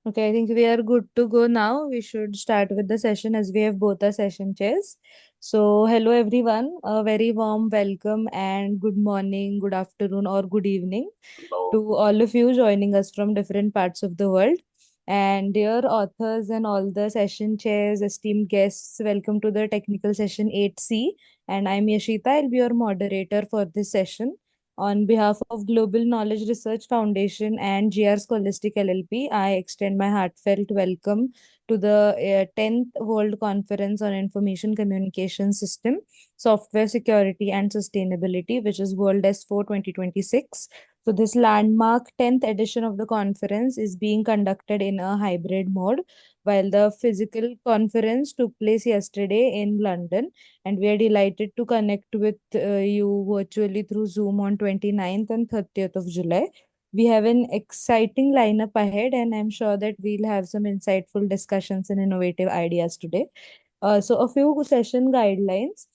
Okay, I think we are good to go now. We should start with the session as we have both our session chairs. So, hello everyone, a very warm welcome and good morning, good afternoon, or good evening Hello. to all of you joining us from different parts of the world. And dear authors and all the session chairs, esteemed guests, welcome to the technical session 8C. And I'm Yashita, I'll be your moderator for this session. On behalf of Global Knowledge Research Foundation and GR Scholastic LLP, I extend my heartfelt welcome to the 10th World Conference on Information Communication System, Software Security and Sustainability, which is WorldS4 2026. So, this landmark 10th edition of the conference is being conducted in a hybrid mode, while the physical conference took place yesterday in London, and we are delighted to connect with you virtually through Zoom on 29th and 30th of July. We have an exciting lineup ahead, and I'm sure that we'll have some insightful discussions and innovative ideas today. So, a few session guidelines.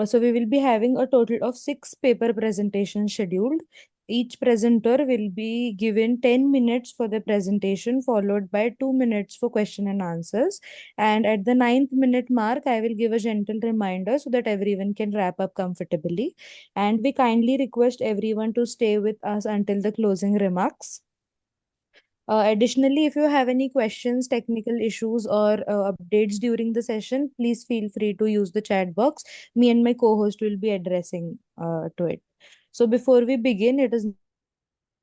So, we will be having a total of six paper presentations scheduled. Each presenter will be given 10 minutes for the presentation, followed by 2 minutes for question and answers. And at the ninth minute mark, I will give a gentle reminder so that everyone can wrap up comfortably. And we kindly request everyone to stay with us until the closing remarks. Additionally, if you have any questions, technical issues, or updates during the session, please feel free to use the chat box. Me and my co-host will be addressing to it. So before we begin, it is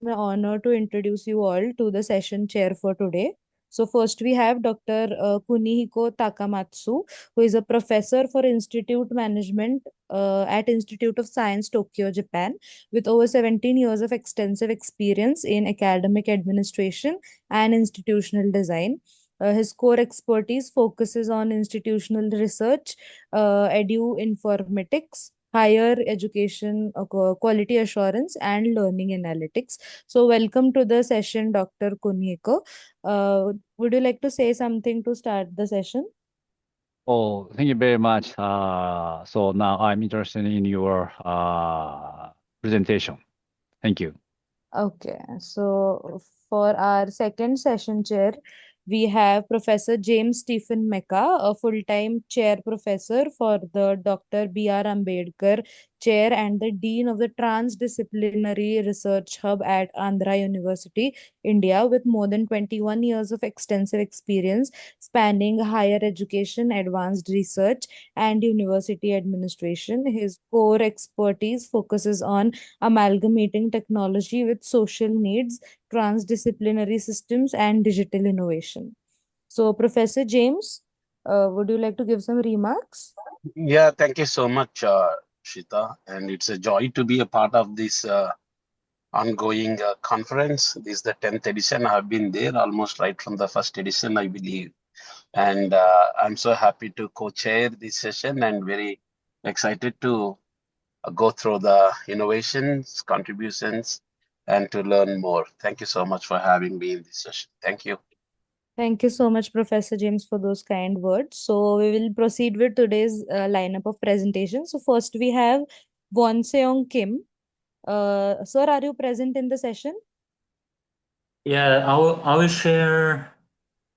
my honor to introduce you all to the session chair for today. So first we have Dr. Kunihiko Takamatsu, who is a professor for Institute Management at Institute of Science, Tokyo, Japan, with over 17 years of extensive experience in academic administration and institutional design. His core expertise focuses on institutional research, edu informatics, higher education, quality assurance, and learning analytics. So, welcome to the session, Dr. Kuniko. Would you like to say something to start the session? Oh, thank you very much. So now I'm interested in your presentation. Thank you. Okay, so for our second session chair, we have Professor James Stephen Mecca, a full-time chair professor for the Dr. B.R. Ambedkar Chair and the Dean of the Transdisciplinary Research Hub at Andhra University, India, with more than 21 years of extensive experience spanning higher education, advanced research, and university administration. His core expertise focuses on amalgamating technology with social needs, transdisciplinary systems, and digital innovation. So, Professor James, would you like to give some remarks? Yeah, thank you so much, Shita. And it's a joy to be a part of this ongoing conference. This is the 10th edition. I've been there almost right from the first edition, I believe. And I'm so happy to co-chair this session and very excited to go through the innovations, contributions, and to learn more. Thank you so much for having me in this session. Thank you. Thank you so much, Professor James, for those kind words. So, we will proceed with today's lineup of presentations. So, first we have Won Seong Kim. Sir, are you present in the session? Yeah, I will share.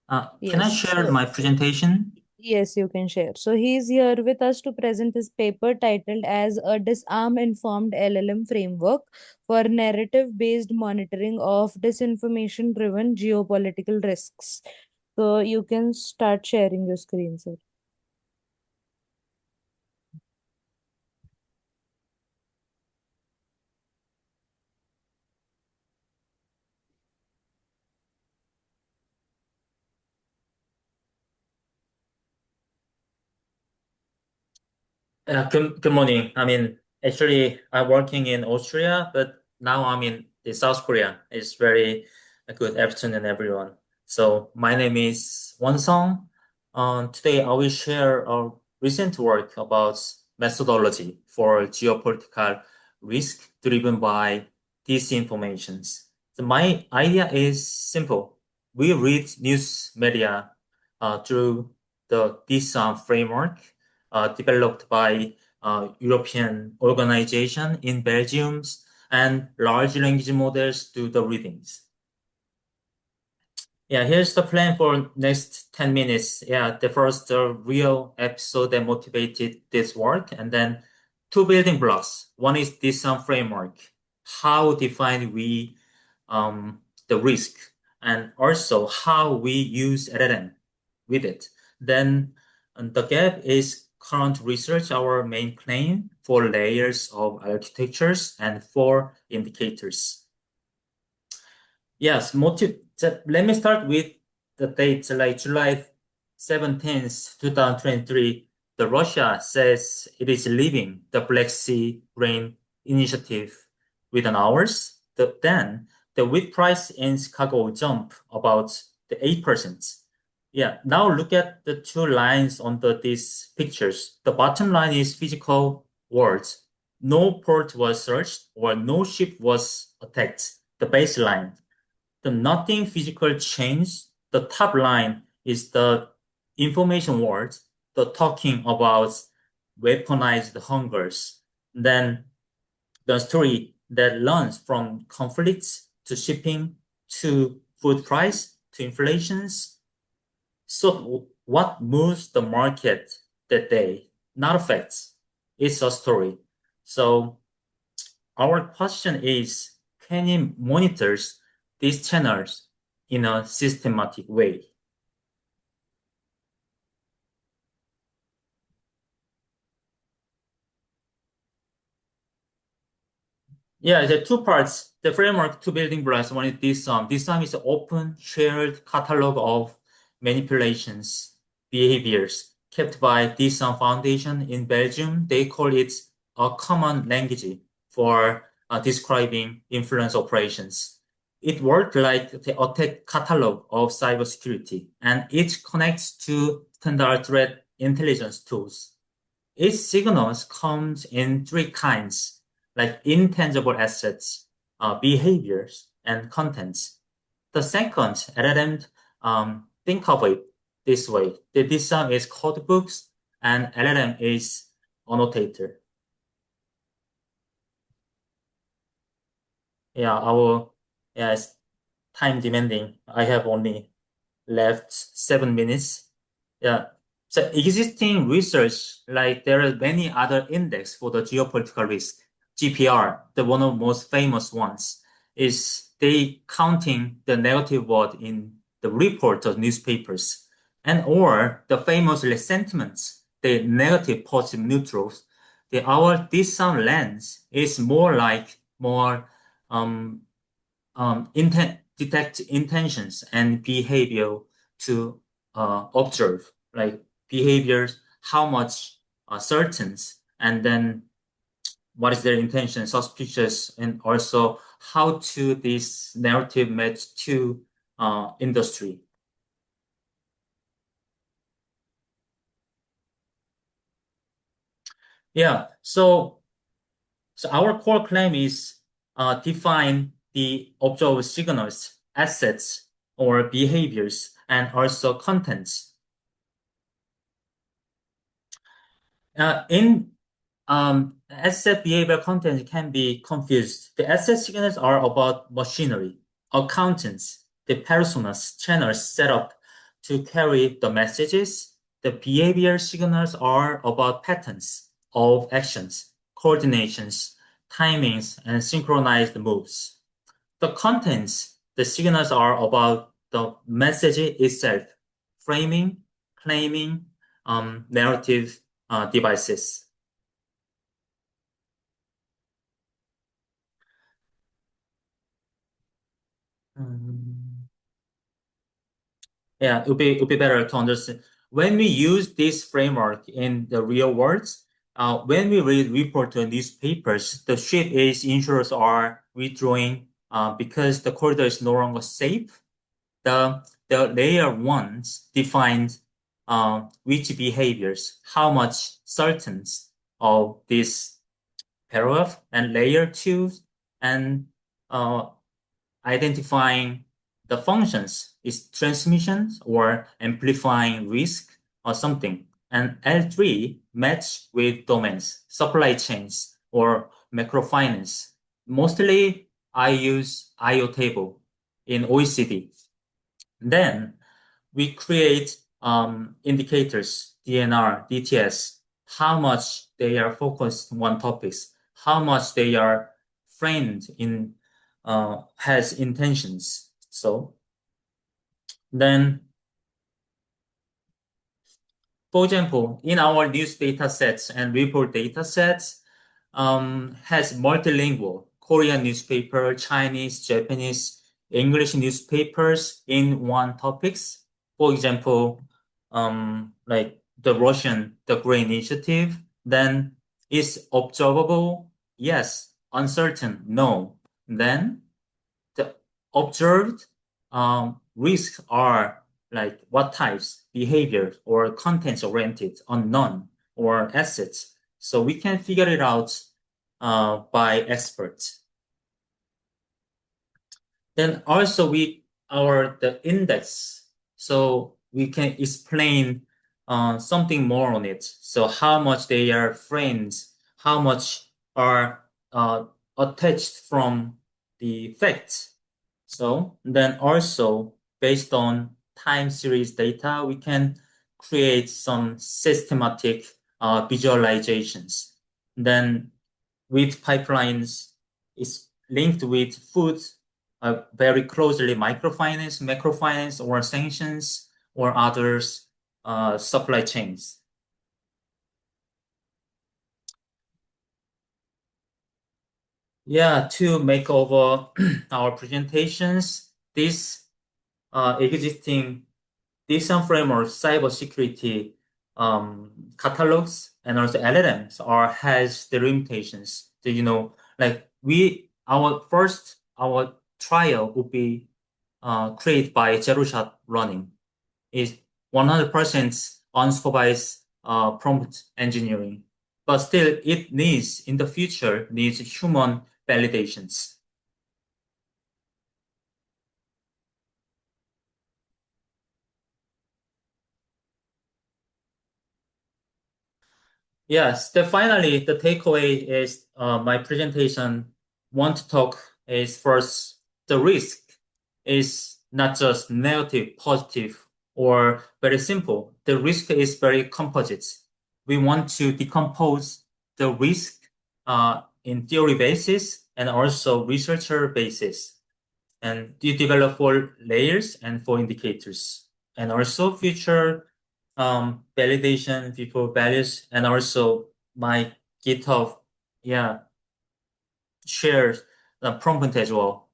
Can I Yes. share my presentation? Yes, you can share. So he's here with us to present his paper titled as a Disarm Informed LLM Framework for Narrative-Based Monitoring of Disinformation-Driven Geopolitical Risks. So you can start sharing your screen, sir. Good morning. Actually, I'm working in Austria, but now I'm in the South Korea. It's very good afternoon, everyone. So my name is Won Song. Today I will share a recent work about methodology for geopolitical risk driven by disinformations. So my idea is simple. We read news media through the DISAM framework developed by European organization in Belgium, and large language models do the readings. Yeah, here's the plan for next 10 minutes. Yeah, the first real episode that motivated this work, and then two building blocks. One is design framework. How define we the risk, and also how we use LLM with it. Then the gap is current research, our main claim, for layers of architectures and four indicators. Yes, let me start with the date, like July 17th, 2023. The Russia says it is leaving the Black Sea Grain Initiative within hours. Then the wheat price in Chicago jump about the 8%. Yeah, now look at the two lines on these pictures. The bottom line is physical words. No port was searched or no ship was attacked. The baseline, the nothing physical change. The top line is the information world, the talking about weaponized hungers. Then the story that runs from conflicts to shipping to food price to inflations. So what moves the market that day? Not facts. It's a story. So our question is, can you monitor these channels in a systematic way? Yeah, the two parts, the framework, two building blocks. One is this sum. This sum is an open, shared catalog of manipulations, behaviors kept by this sum foundation in Belgium. They call it a common language for describing influence operations. It worked like the attack catalog of cybersecurity, and it connects to standard threat intelligence tools. Its signals comes in three kinds, like intangible assets, behaviors, and contents. The second LLM, think of it this way. The DSM is code books and LLM is annotator. Yeah, it's time demanding. I have only left 7 minutes. Yeah. So existing research, like there are many other index for the geopolitical risk. GPR, the one of the most famous ones, is they counting the negative word in the report of newspapers, and or the famous sentiments, the negative, positive, neutrals. This some lens is more um, detect intentions and behavior to observe, like behaviors, how much certain, and then what is their intention, suspicious, and also how to this narrative match to industry. Yeah, so our core claim is define the observed signals, assets, or behaviors, and also contents. In asset behavior content can be confused. The asset signals are about machinery, accountants, the personas, channels set up to carry the messages. The behavior signals are about patterns of actions, coordinations, timings, and synchronized moves. The contents, the signals are about the message itself, framing, claiming, narrative devices. Um, Yeah, it would be better to understand. When we use this framework in the real world, when we read report to newspapers, the ship is insurers are withdrawing because the corridor is no longer safe. The layer ones defined which behaviors, how much certain of this paragraph, and layer two and uh, identifying the functions is transmission or amplifying risk or something. And L3 match with domains, supply chains or microfinance. Mostly I use IO table in OECD. Then we create indicators, DNR, DTS, how much they are focused on topics, how much they are framed in has intentions. So then, for example, in our news data sets and report data sets, has multilingual Korean newspaper, Chinese, Japanese, English newspapers in one topics. For example, like the Russian, the Grey Initiative, then is observable? Yes. Uncertain? No. Then the observed risks are like what types, behavior, or contents oriented, unknown, or assets. So we can figure it out by experts. Then also the index, so we can explain something more on it. So how much they are framed, how much are attached from the facts. So then also based on time series data, we can create some systematic visualizations. Then with pipelines is linked with food very closely microfinance, macrofinance, or sanctions, or others supply chains. Yeah, to make over our presentations, this existing design framework, cybersecurity catalogs, and also LLMs has the limitations. Do you know, like our trial would be created by zero shot running. Is 100% unsupervised prompt engineering, but still it needs in the future needs human validations. Yes, finally, the takeaway is my presentation. Want to talk is first the risk is not just negative, positive, or very simple. The risk is very composite. We want to decompose the risk in theory basis and also researcher basis. And you develop for layers and for indicators, and also future validation before values, and also my GitHub, yeah, shares the prompt as well.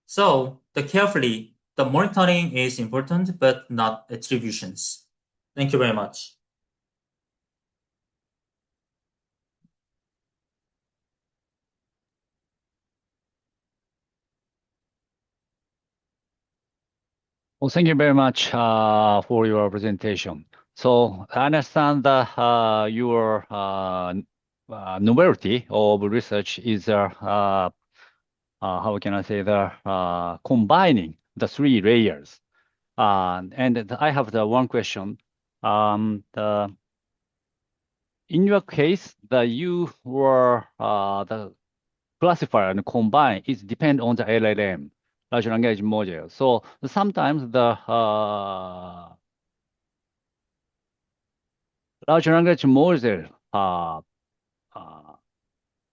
So the monitoring is important, but not attributions. Thank you very much. Well, thank you very much for your presentation. So I understand that your novelty of research is how can I say combining the three layers. And I have the one question. In your case, you were the classify and combine, it depends on the LLM, large language module. So sometimes the large language model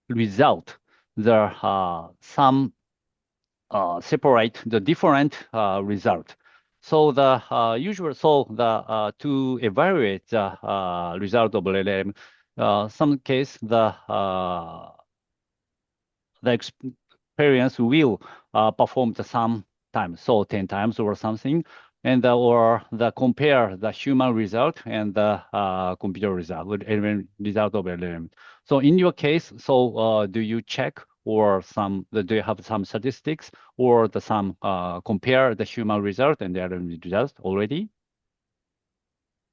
result, there are some separate the different result. So the to evaluate the result of LLM, some case the experience will perform the some time, so 10 times or something, and or the compare the human result and the computer result with result of LLM. So in your case, so do you check or do you have some statistics or some compare the human result and the LLM result already?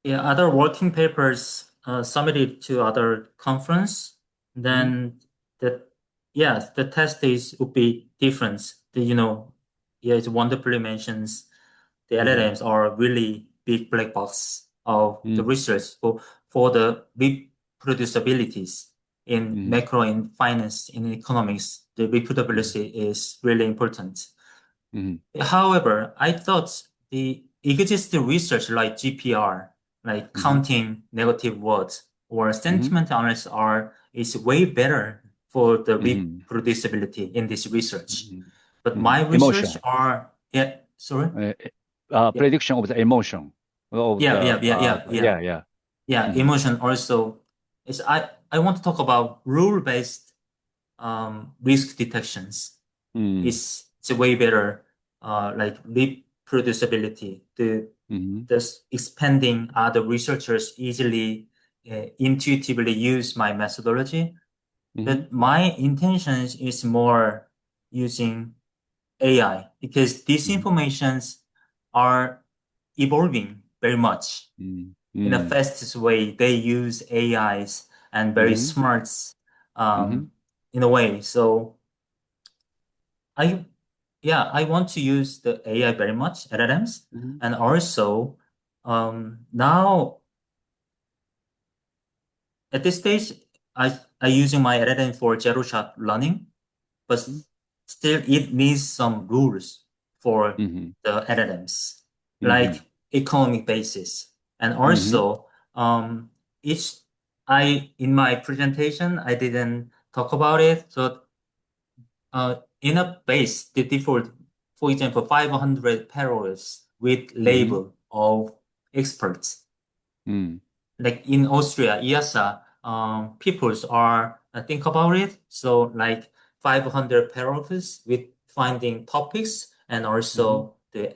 Yeah, other working papers submitted to other conference, then the test would be different. It wonderfully mentions the LLMs are really big black box of the research for the reproducibilities in macro, in finance, in economics. The reproducibility is really important. However, I thought the existing research like GPR, like counting negative words or sentiment analysis is way better for the reproducibility in this research. But my research Emotion. sorry? Prediction of the emotion of Yeah, emotion also is I want to talk about rule-based risk detections. It's a way better like reproducibility to just expanding other researchers easily intuitively use my methodology. But my intentions is more using AI because these informations are evolving very much in the fastest way. They use AIs and very smart in a way. So I I want to use the AI very much, LLMs, and also now at this stage I using my LLM for zero shot learning, but still it needs some rules for the LLMs, like economic basis. And also, each in my presentation, I didn't talk about it. So, in a base, the default, for example, 500 parallels with label of experts like in Austria, IASA, peoples are think about it. So like 500 paragraphs with finding topics and also the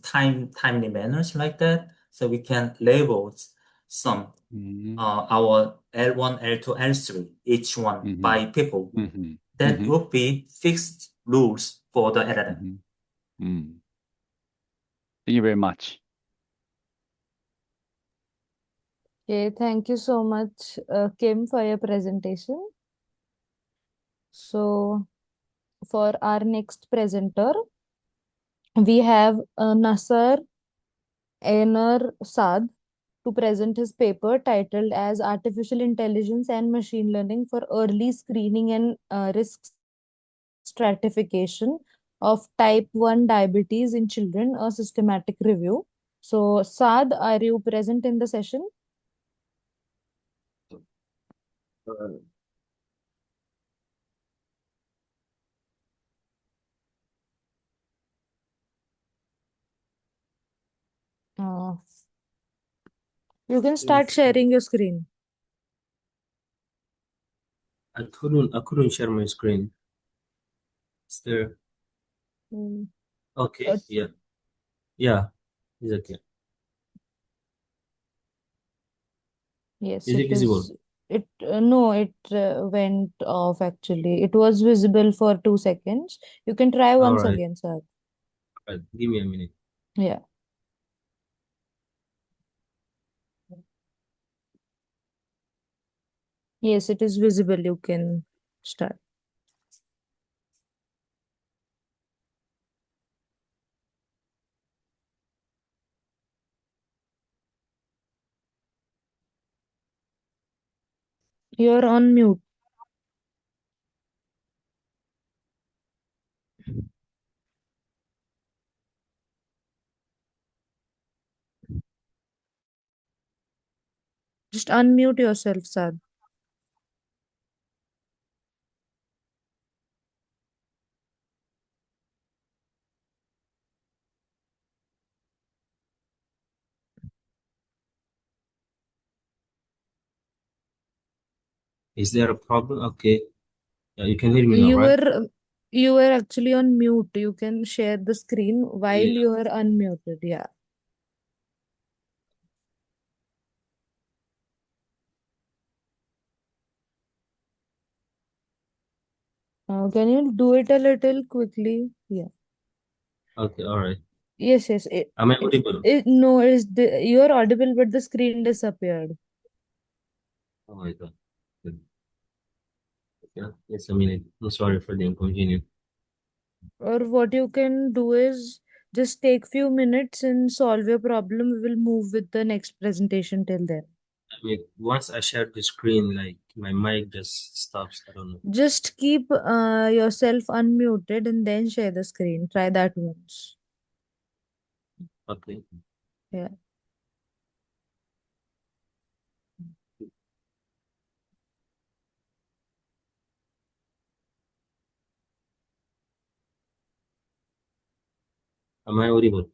timely manners like that. So we can label some our L1, L2, L3, each one by people. That would be fixed rules for the LLM. Thank you very much. Okay, thank you so much, Kim, for your presentation. So, for our next presenter, we have Nasser Einer Saad to present his paper titled as Artificial Intelligence and Machine Learning for Early Screening and Risk Stratification of Type 1 Diabetes in Children, a Systematic Review. So, Saad, are you present in the session? Uh, you can start sharing your screen. I couldn't share my screen. Is there? Okay, yeah. Yeah, it's okay. Yes, Is it visible? It no, it went off actually. It was visible for 2 seconds. You can try All once right. again, sir. Right. Give me a minute. Yeah. Yes, it is visible. You can start. You're on mute. Just unmute yourself, sir. Is there a problem? Okay. Yeah, you can hear me now, right? You were actually on mute. You can share the screen while Yeah. you are unmuted. Yeah. Can you do it a little quickly? Yeah. Okay, all right. Yes, yes. Am I audible? No, you're audible, but the screen disappeared. Oh my God. Good. Yeah, just a minute. I'm sorry for the inconvenience. Or what you can do is just take few minutes and solve your problem. We will move with the next presentation till then. I mean, once I share the screen, like my mic just stops. I don't know. Just keep yourself unmuted and then share the screen. Try that once. Okay. Yeah. Am I audible?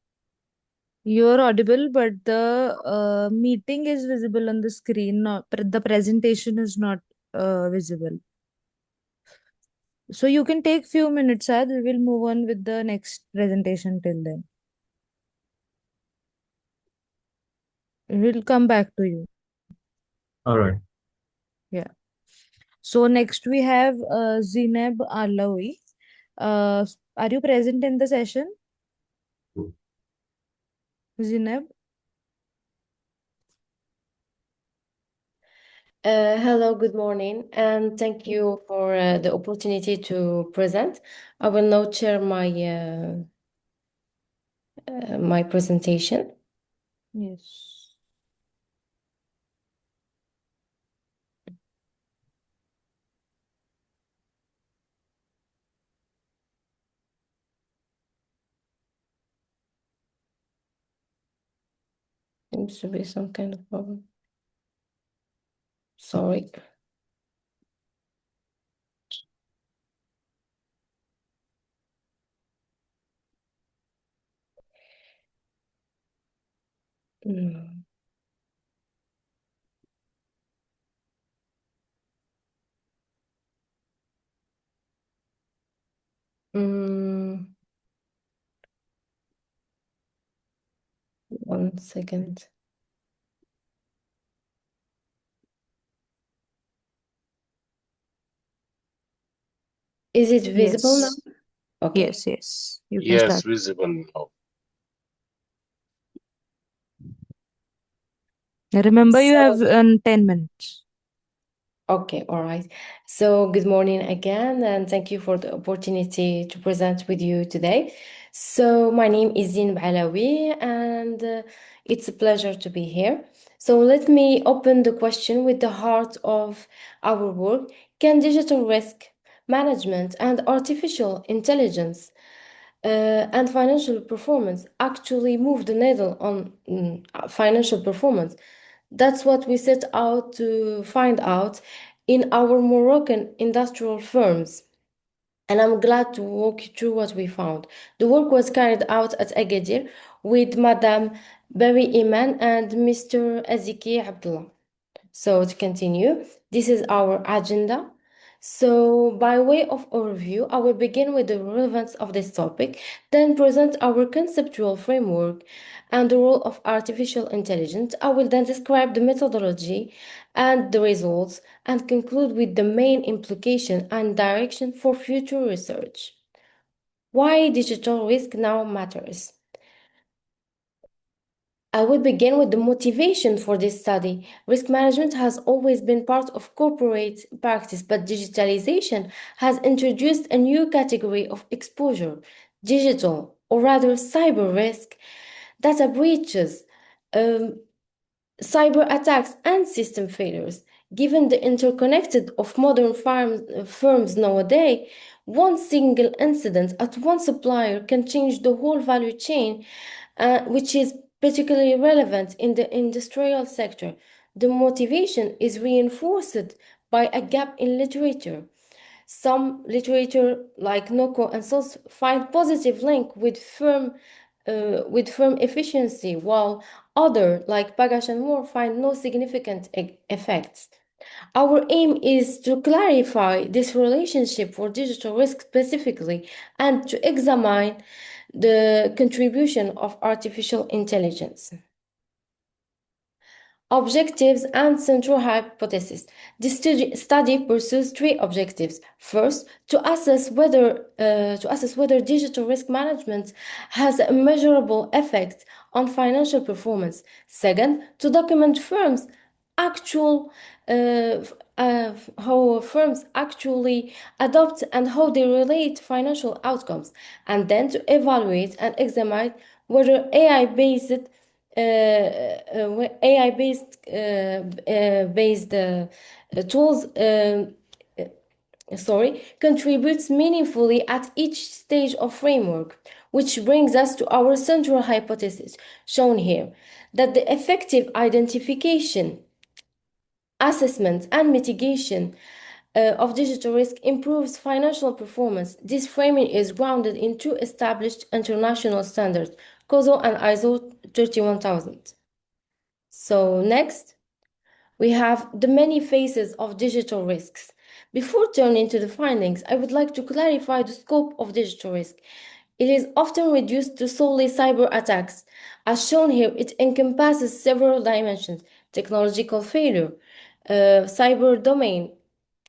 You're audible, but the meeting is visible on the screen. The presentation is not visible. So you can take few minutes, Ad. We will move on with the next presentation till then. We'll come back to you. All right. Yeah. So next we have Zineb Alawi. Are you present in the session, Zineb? Hello, good morning, and thank you for the opportunity to present. I will now share my presentation. Yes. Seems to be some kind of problem. Sorry. Mm. Mm, 1 second. Is it visible now? Yes. Okay. Yes, yes. You can Yes, start. visible now. Remember, you have So, 10 minutes. okay, all right. So, good morning again, and thank you for the opportunity to present with you today. So, my name is Zin Alawi, and it's a pleasure to be here. So, let me open the question with the heart of our work. Can digital risk management and artificial intelligence and financial performance actually move the needle on financial performance? That's what we set out to find out in our Moroccan industrial firms. And I'm glad to walk you through what we found. The work was carried out at Agadir with Madame Barry Iman and Mr. Aziki Abdullah. So to continue, this is our agenda. So by way of overview, I will begin with the relevance of this topic, then present our conceptual framework and the role of artificial intelligence. I will then describe the methodology and the results and conclude with the main implication and direction for future research. Why digital risk now matters. I will begin with the motivation for this study. Risk management has always been part of corporate practice, but digitalization has introduced a new category of exposure, digital, or rather cyber risk, data breaches, cyber attacks, and system failures. Given the interconnected of modern firms nowadays, one single incident at one supplier can change the whole value chain, which is particularly relevant in the industrial sector. The motivation is reinforced by a gap in literature. Some literature, like Noko and Sos, find positive link with firm efficiency, while other, like Bagash and Moore, find no significant effects. Our aim is to clarify this relationship for digital risk specifically and to examine the contribution of artificial intelligence. Objectives and central hypothesis. This study pursues three objectives. First, to assess whether digital risk management has a measurable effect on financial performance. Second, to document how firms actually adopt and how they relate financial outcomes, and then to evaluate and examine whether AI-based AI-based tools contributes meaningfully at each stage of framework, which brings us to our central hypothesis, shown here, that the effective identification, assessment, and mitigation of digital risk improves financial performance. This framing is grounded in two established international standards, COSO and ISO 31000. So next, we have the many phases of digital risks. Before turning to the findings, I would like to clarify the scope of digital risk. It is often reduced to solely cyber attacks. As shown here, it encompasses several dimensions: technological failure, cyber domain,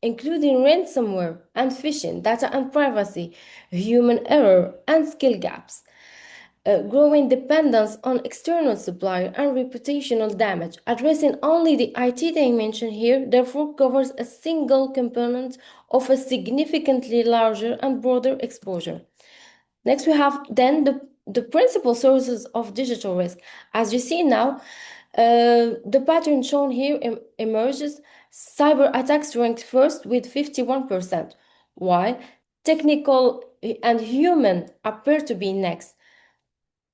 including ransomware and phishing, data and privacy, human error, and skill gaps. Growing dependence on external supply and reputational damage. Addressing only the IT dimension here therefore covers a single component of a significantly larger and broader exposure. Next, we have then the principal sources of digital risk. As you see now, the pattern shown here emerges. Cyber attacks ranked first with 51%, while technical and human appear to be next.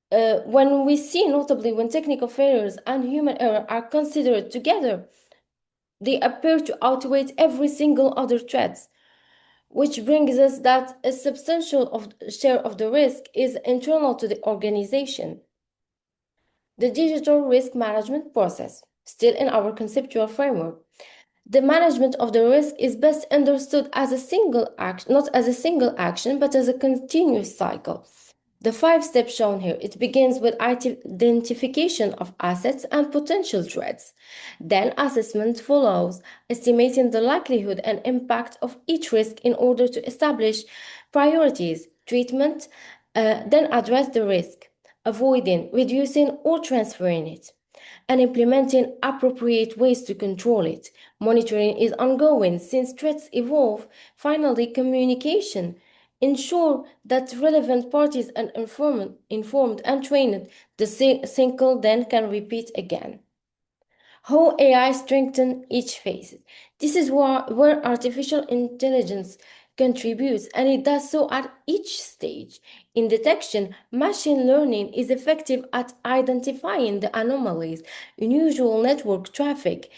When we see, notably, when technical failures and human error are considered together, they appear to outweigh every single other threat, which brings us that a substantial share of the risk is internal to the organization. The digital risk management process, still in our conceptual framework. The management of the risk is best understood as a single action, not as a single action, but as a continuous cycle. The 5 steps shown here, it begins with identification of assets and potential threats. Then assessment follows, estimating the likelihood and impact of each risk in order to establish priorities, treatment, then address the risk, avoiding, reducing, or transferring it, and implementing appropriate ways to control it. Monitoring is ongoing since threats evolve. Finally, communication. Ensure that relevant parties are informed and trained. The cycle then can repeat again. How AI strengthens each phase. This is where artificial intelligence contributes, and it does so at each stage. In detection, machine learning is effective at identifying the anomalies, unusual network traffic,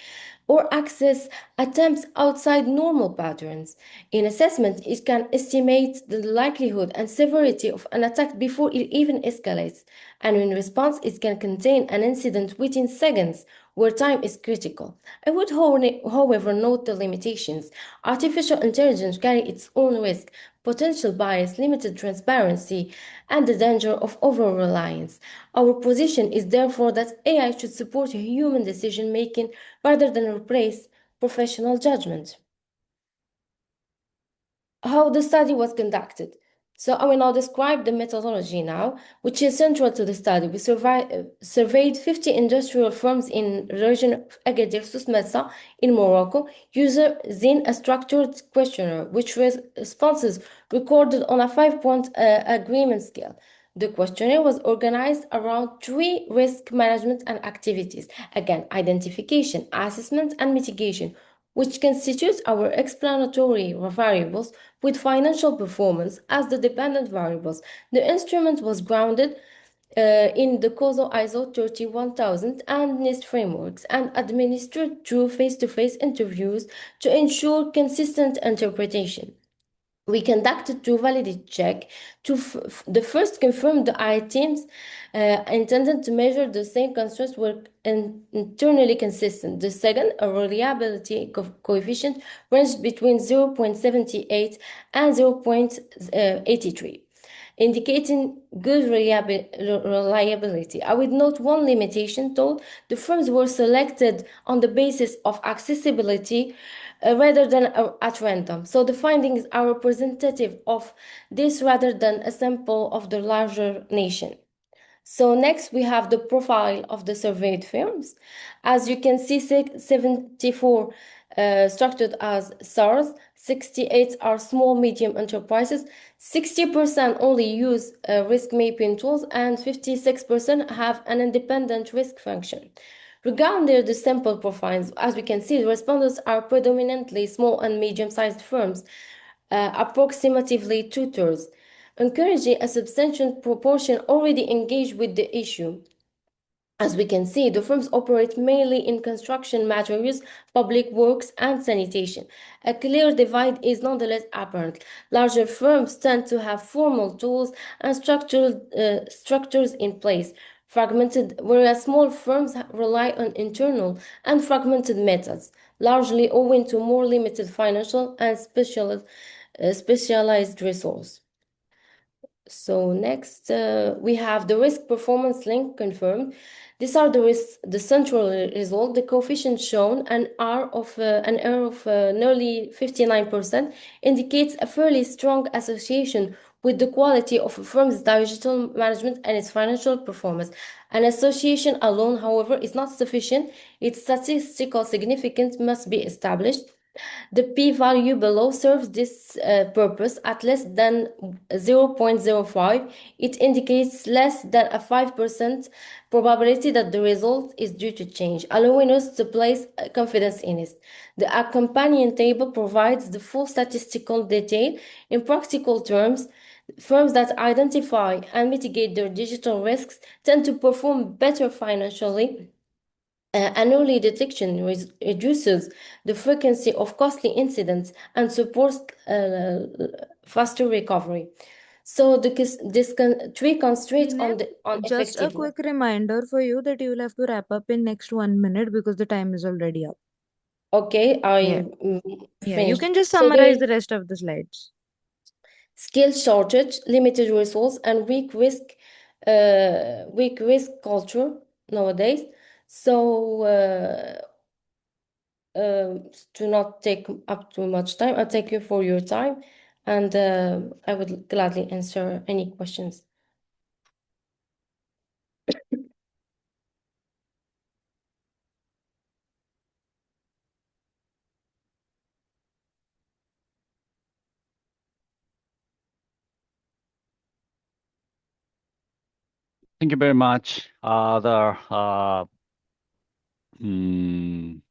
or access attempts outside normal patterns. In assessment, it can estimate the likelihood and severity of an attack before it even escalates, and in response, it can contain an incident within seconds, where time is critical. I would, however, note the limitations. Artificial intelligence carries its own risk, potential bias, limited transparency, and the danger of over-reliance. Our position is therefore that AI should support human decision-making rather than replace professional judgment. How the study was conducted. So I will now describe the methodology now, which is central to the study. We surveyed 50 industrial firms in the region of Agadir Souss in Morocco using a structured questionnaire, which responses recorded on a 5-point agreement scale. The questionnaire was organized around 3 risk management and activities. Again, identification, assessment, and mitigation, which constitutes our explanatory variables with financial performance as the dependent variables. The instrument was grounded in the COSO ISO 31000 and NIST frameworks and administered through face-to-face interviews to ensure consistent interpretation. We conducted two validity check to the first confirmed the items intended to measure the same constraints were internally consistent. The second, a reliability coefficient ranged between 0.78 and 0.83, indicating good reliability. I would note one limitation, though. The firms were selected on the basis of accessibility rather than at random. So the findings are representative of this rather than a sample of the larger nation. So next we have the profile of the surveyed firms. As you can see, 74 structured as SARS, 68 are small medium enterprises, 60% only use risk mapping tools, and 56% have an independent risk function. Regarding the sample profiles, as we can see, the respondents are predominantly small and medium-sized firms, approximately two-thirds, encouraging a substantial proportion already engaged with the issue. As we can see, the firms operate mainly in construction materials, public works, and sanitation. A clear divide is nonetheless apparent. Larger firms tend to have formal tools and structures in place, whereas small firms rely on internal and fragmented methods, largely owing to more limited financial and specialized resource. So next, we have the risk performance link confirmed. These are the risks, the central result. The coefficient shown, an error of nearly 59%, indicates a fairly strong association with the quality of a firm's digital management and its financial performance. An association alone, however, is not sufficient. Its statistical significance must be established. The p-value below serves this purpose at less than 0.05. It indicates less than a 5% probability that the result is due to change, allowing us to place confidence in it. The accompanying table provides the full statistical detail. In practical terms, firms that identify and mitigate their digital risks tend to perform better financially. An early detection reduces the frequency of costly incidents and supports faster recovery. So three constraints on Just a effectiveness. quick reminder for you that you will have to wrap up in next 1 minute because the time is already up. Okay, I Yeah. Yeah, you finished. can just So summarize there the rest of the slides. skill shortage, limited resource, and weak risk culture nowadays. So to not take up too much time, I thank you for your time, and I would gladly answer any questions. Thank you very much. Mm,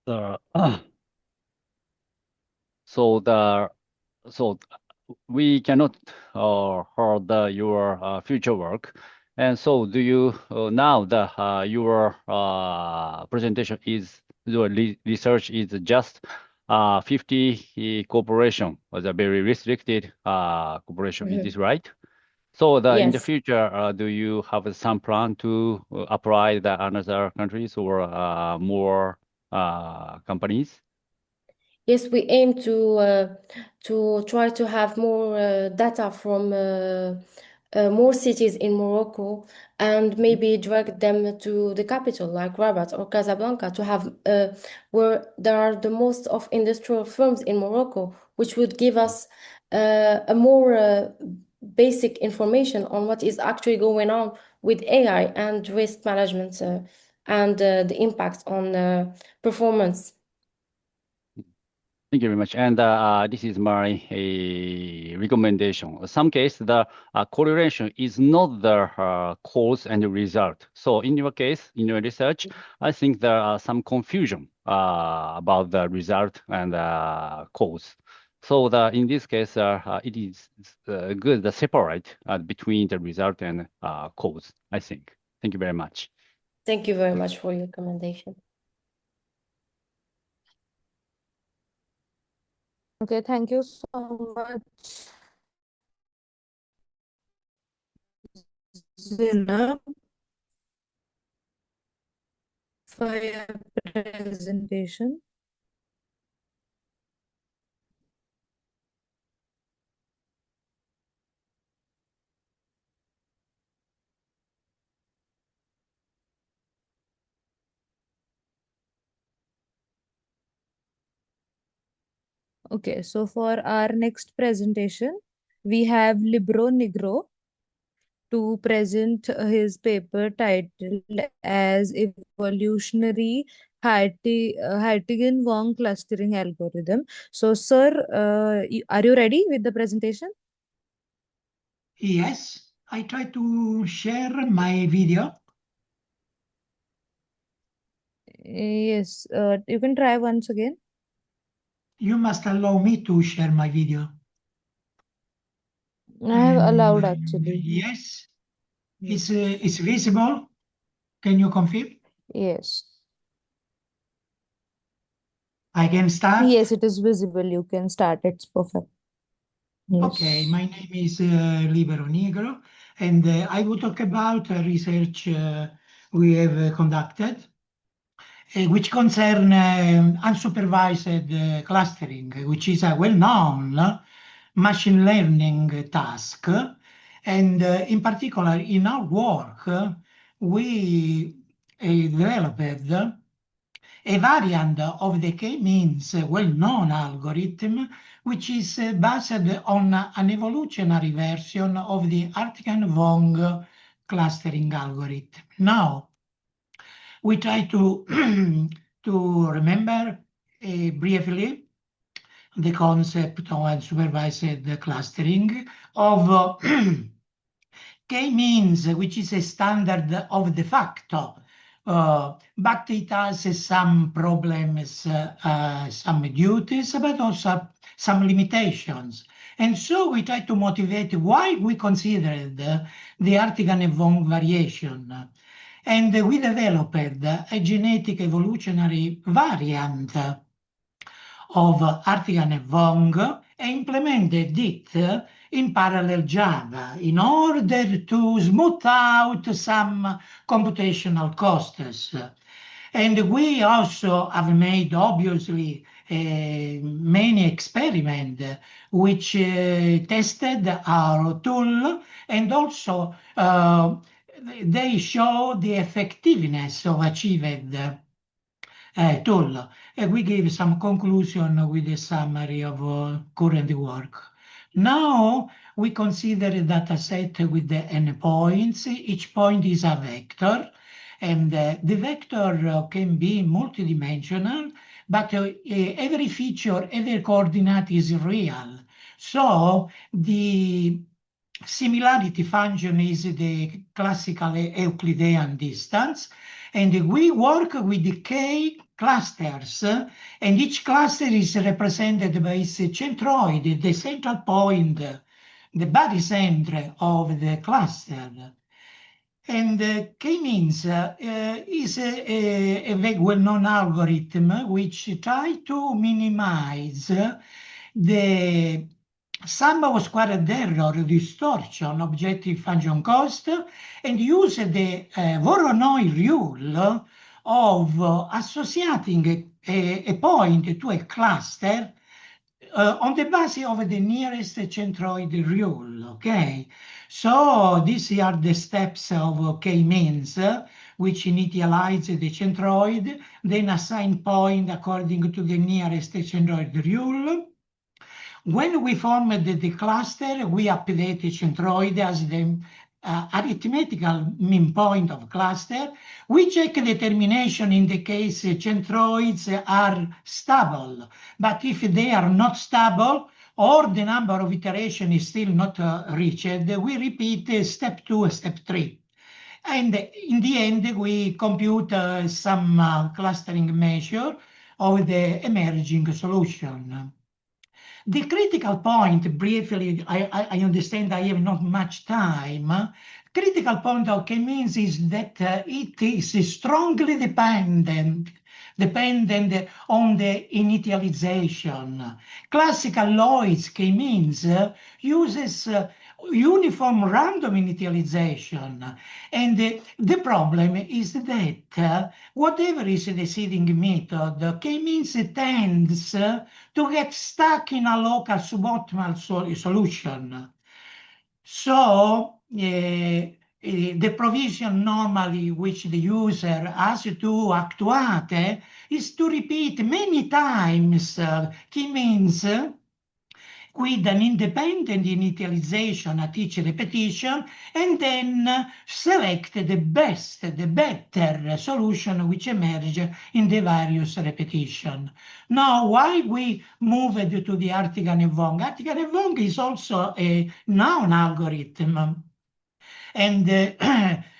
the so the so we cannot heard your future work, and so do you now the your presentation is your research is just 50 corporation was a very restricted corporation. Is this right? So in the Yes. future, do you have some plan to apply the another countries or more companies? Yes, we aim to try to have more data from more cities in Morocco, and maybe drag them to the capital like Rabat or Casablanca to have where there are the most of industrial firms in Morocco, which would give us a more basic information on what is actually going on with AI and risk management and the impact on performance. Thank you very much. And this is my recommendation. In some case, the correlation is not the cause and the result. So in your case, in your research, I think there are some confusion about the result and cause. So in this case, it is good to separate between the result and cause, I think. Thank you very much. Thank you very much for your recommendation. Okay, thank you so much, Zainab, for your presentation. Okay, so for our next presentation, we have Libro Negro to present his paper titled as Evolutionary Hartigan-Wong Clustering Algorithm. So, sir, are you ready with the presentation? Yes, I try to share my video. Yes, you can try once again. You must allow me to share my video. I have allowed actually. Yes, Yes. it's visible. Can you confirm? Yes. I can start. Yes, it is visible. You can start. It's perfect. Okay, Yes. my name is Libero Negro, and I will talk about research we have conducted, which concern unsupervised clustering, which is a well-known machine learning task. And in particular, in our work, we developed a variant of the k-means well-known algorithm, which is based on an evolutionary version of the Artigan-Wong clustering algorithm. Now, we try to, to remember briefly the concept of unsupervised clustering of k-means, which is a standard of de facto, but it has some problems, some duties, but also some limitations. And so we try to motivate why we considered the Artigan and Wong variation. And we developed a genetic evolutionary variant of Artigan and Wong and implemented it in parallel Java in order to smooth out some computational costs. And we also have made, obviously, many experiments which tested our tool, and also they show the effectiveness of achieved tool. We gave some conclusion with a summary of current work. Now we consider a data set with the endpoints. Each point is a vector, and the vector can be multidimensional, but every feature, every coordinate is real. So the similarity function is the classical Euclidean distance, and we work with the k clusters, and each cluster is represented by its centroid, the central point, the barycenter of the cluster. And k-means is a very well-known algorithm which try to minimize the sum of squared error distortion objective function cost and use the Voronoi rule of associating a point to a cluster on the basis of the nearest centroid rule, okay? So these are the steps of k-means, which initialize the centroid, then assign point according to the nearest centroid rule. When we formed the cluster, we update the centroid as the arithmetical mean point of cluster. We check determination in the case centroids are stable, but if they are not stable or the number of iterations is still not reached, we repeat step 2, step 3. And in the end, we compute some clustering measure of the emerging solution. The critical point, briefly, I understand I have not much time. Critical point of k-means is that it is strongly dependent on the initialization. Classical Lloyd's k-means uses uniform random initialization. And the problem is that whatever is the seeding method, k-means tends to get stuck in a local suboptimal solution. So the provision normally which the user has to actuate is to repeat many times k-means with an independent initialization at each repetition, and then select the best, the better solution which emerge in the various repetition. Now, why we moved to the Artigan and Wong? Artigan and Wong is also a noun algorithm. And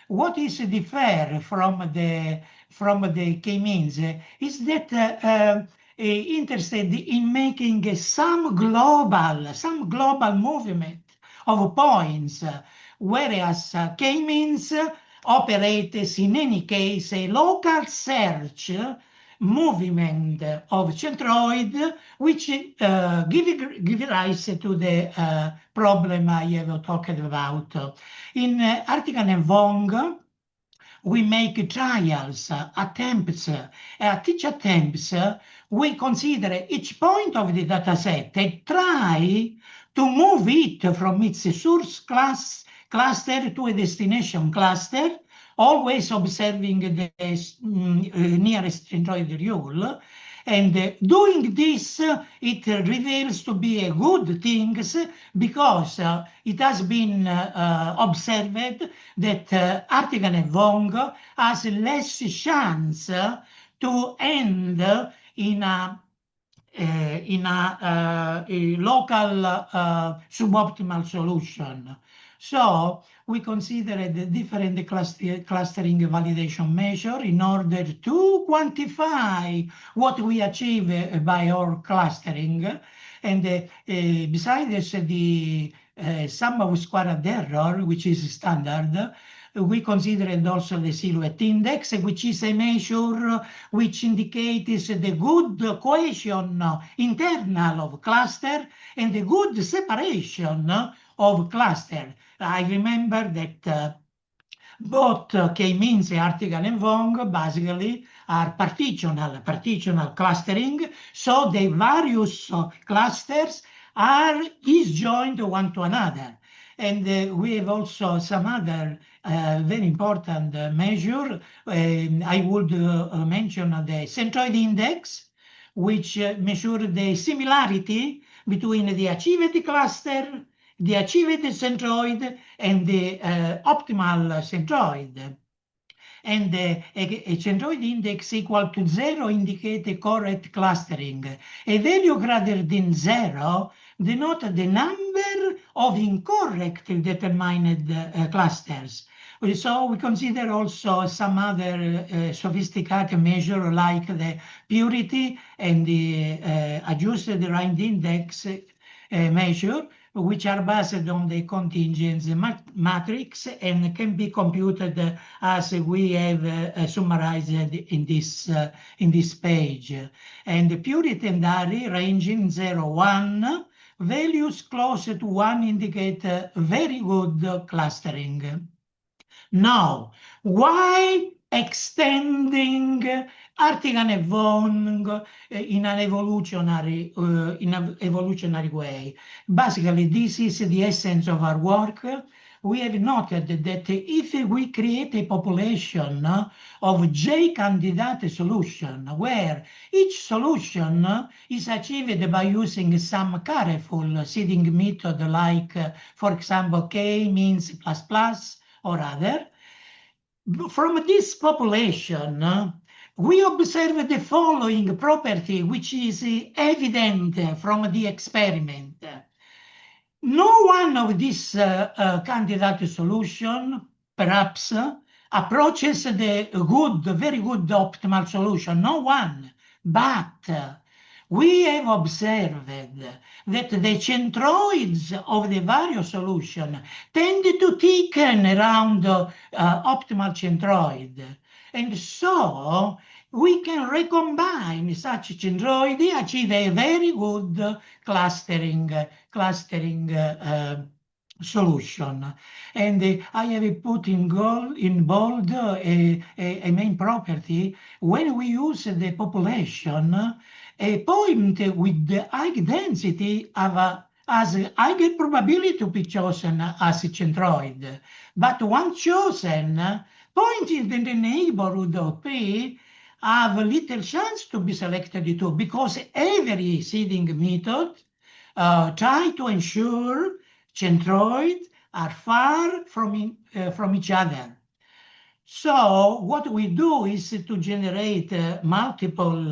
what is differ from the k-means is that interested in making some global movement of points, whereas k-means operates in any case a local search movement of centroid, which give rise to the problem I have talked about. In Artigan and Wong, we make trials, attempts. At each attempts, we consider each point of the dataset and try to move it from its source cluster to a destination cluster, always observing the nearest centroid rule. And doing this, it reveals to be a good thing because it has been observed that Artigan and Wong has less chance to end in a local suboptimal solution. So we considered the different clustering validation measure in order to quantify what we achieve by our clustering. And besides the sum of squared error, which is standard, we considered also the silhouette index, which is a measure which indicates the good cohesion internal of cluster and the good separation of cluster. I remember that both k-means, Artigan and Wong, basically are partitional clustering, so the various clusters are disjoint one to another. And we have also some other very important measure. I would mention the centroid index, which measures the similarity between the achieved cluster, the achieved centroid, and the optimal centroid. And a centroid index equal to 0 indicate a correct clustering. A value greater than 0 denote the number of incorrectly determined clusters. So we consider also some other sophisticated measure like the purity and the adjusted range index measure, which are based on the contingents matrix and can be computed as we have summarized in this page. And the purity and ARI ranging 0, 1, values closer to 1 indicate very good clustering. Now, why extending Artigan and Wong in an evolutionary way? Basically, this is the essence of our work. We have noted that if we create a population of J-candidate solution, where each solution is achieved by using some careful seeding method like, for example, K means plus plus, or other. From this population, we observe the following property, which is evident from the experiment. No one of these candidate solution, perhaps, approaches the very good optimal solution. No one, but we have observed that the centroids of the various solutions tend to thicken around optimal centroid. And so we can recombine such centroid, achieve a very good clustering solution. And I have put in bold a main property. When we use the population, a point with the high density has a higher probability to be chosen as a centroid. But one chosen point in the neighborhood of P have little chance to be selected too, because every seeding method try to ensure centroids are far from each other. So what we do is to generate multiple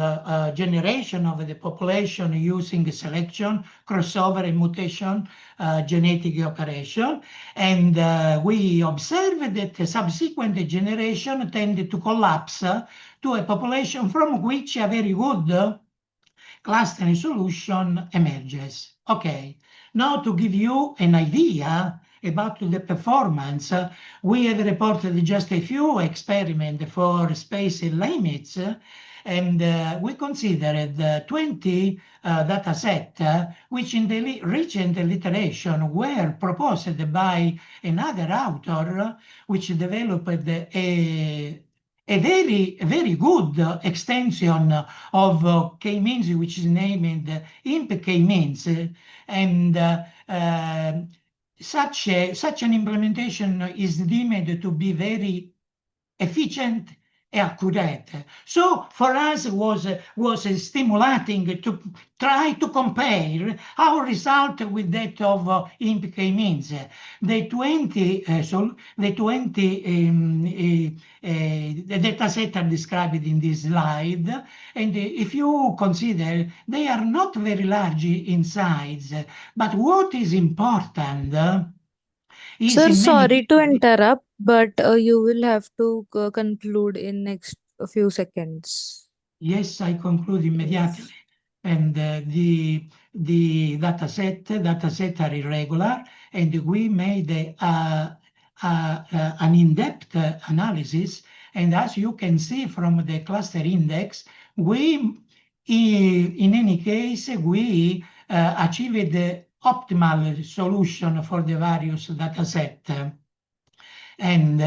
generation of the population using selection, crossover and mutation genetic operation. And we observe that subsequent generation tend to collapse to a population from which a very good clustering solution emerges. Okay, now to give you an idea about the performance, we have reported just a few experiments for space limits, and we considered 20 data set, which in the recent iteration were proposed by another author, which developed a very good extension of k-means, which is named imp k-means, and such an implementation is deemed to be very efficient and accurate. So for us was stimulating to try to compare our result with that of imp k-means. The 20 the data set are described in this slide, and if you consider they are not very large in size, but what is important is Sir, in many sorry to cases. interrupt, but you will have to conclude in next few seconds. Yes, I conclude immediately. Yes. And the data set are irregular, and we made an in-depth analysis. And as you can see from the cluster index, in any case, we achieved the optimal solution for the various data set. And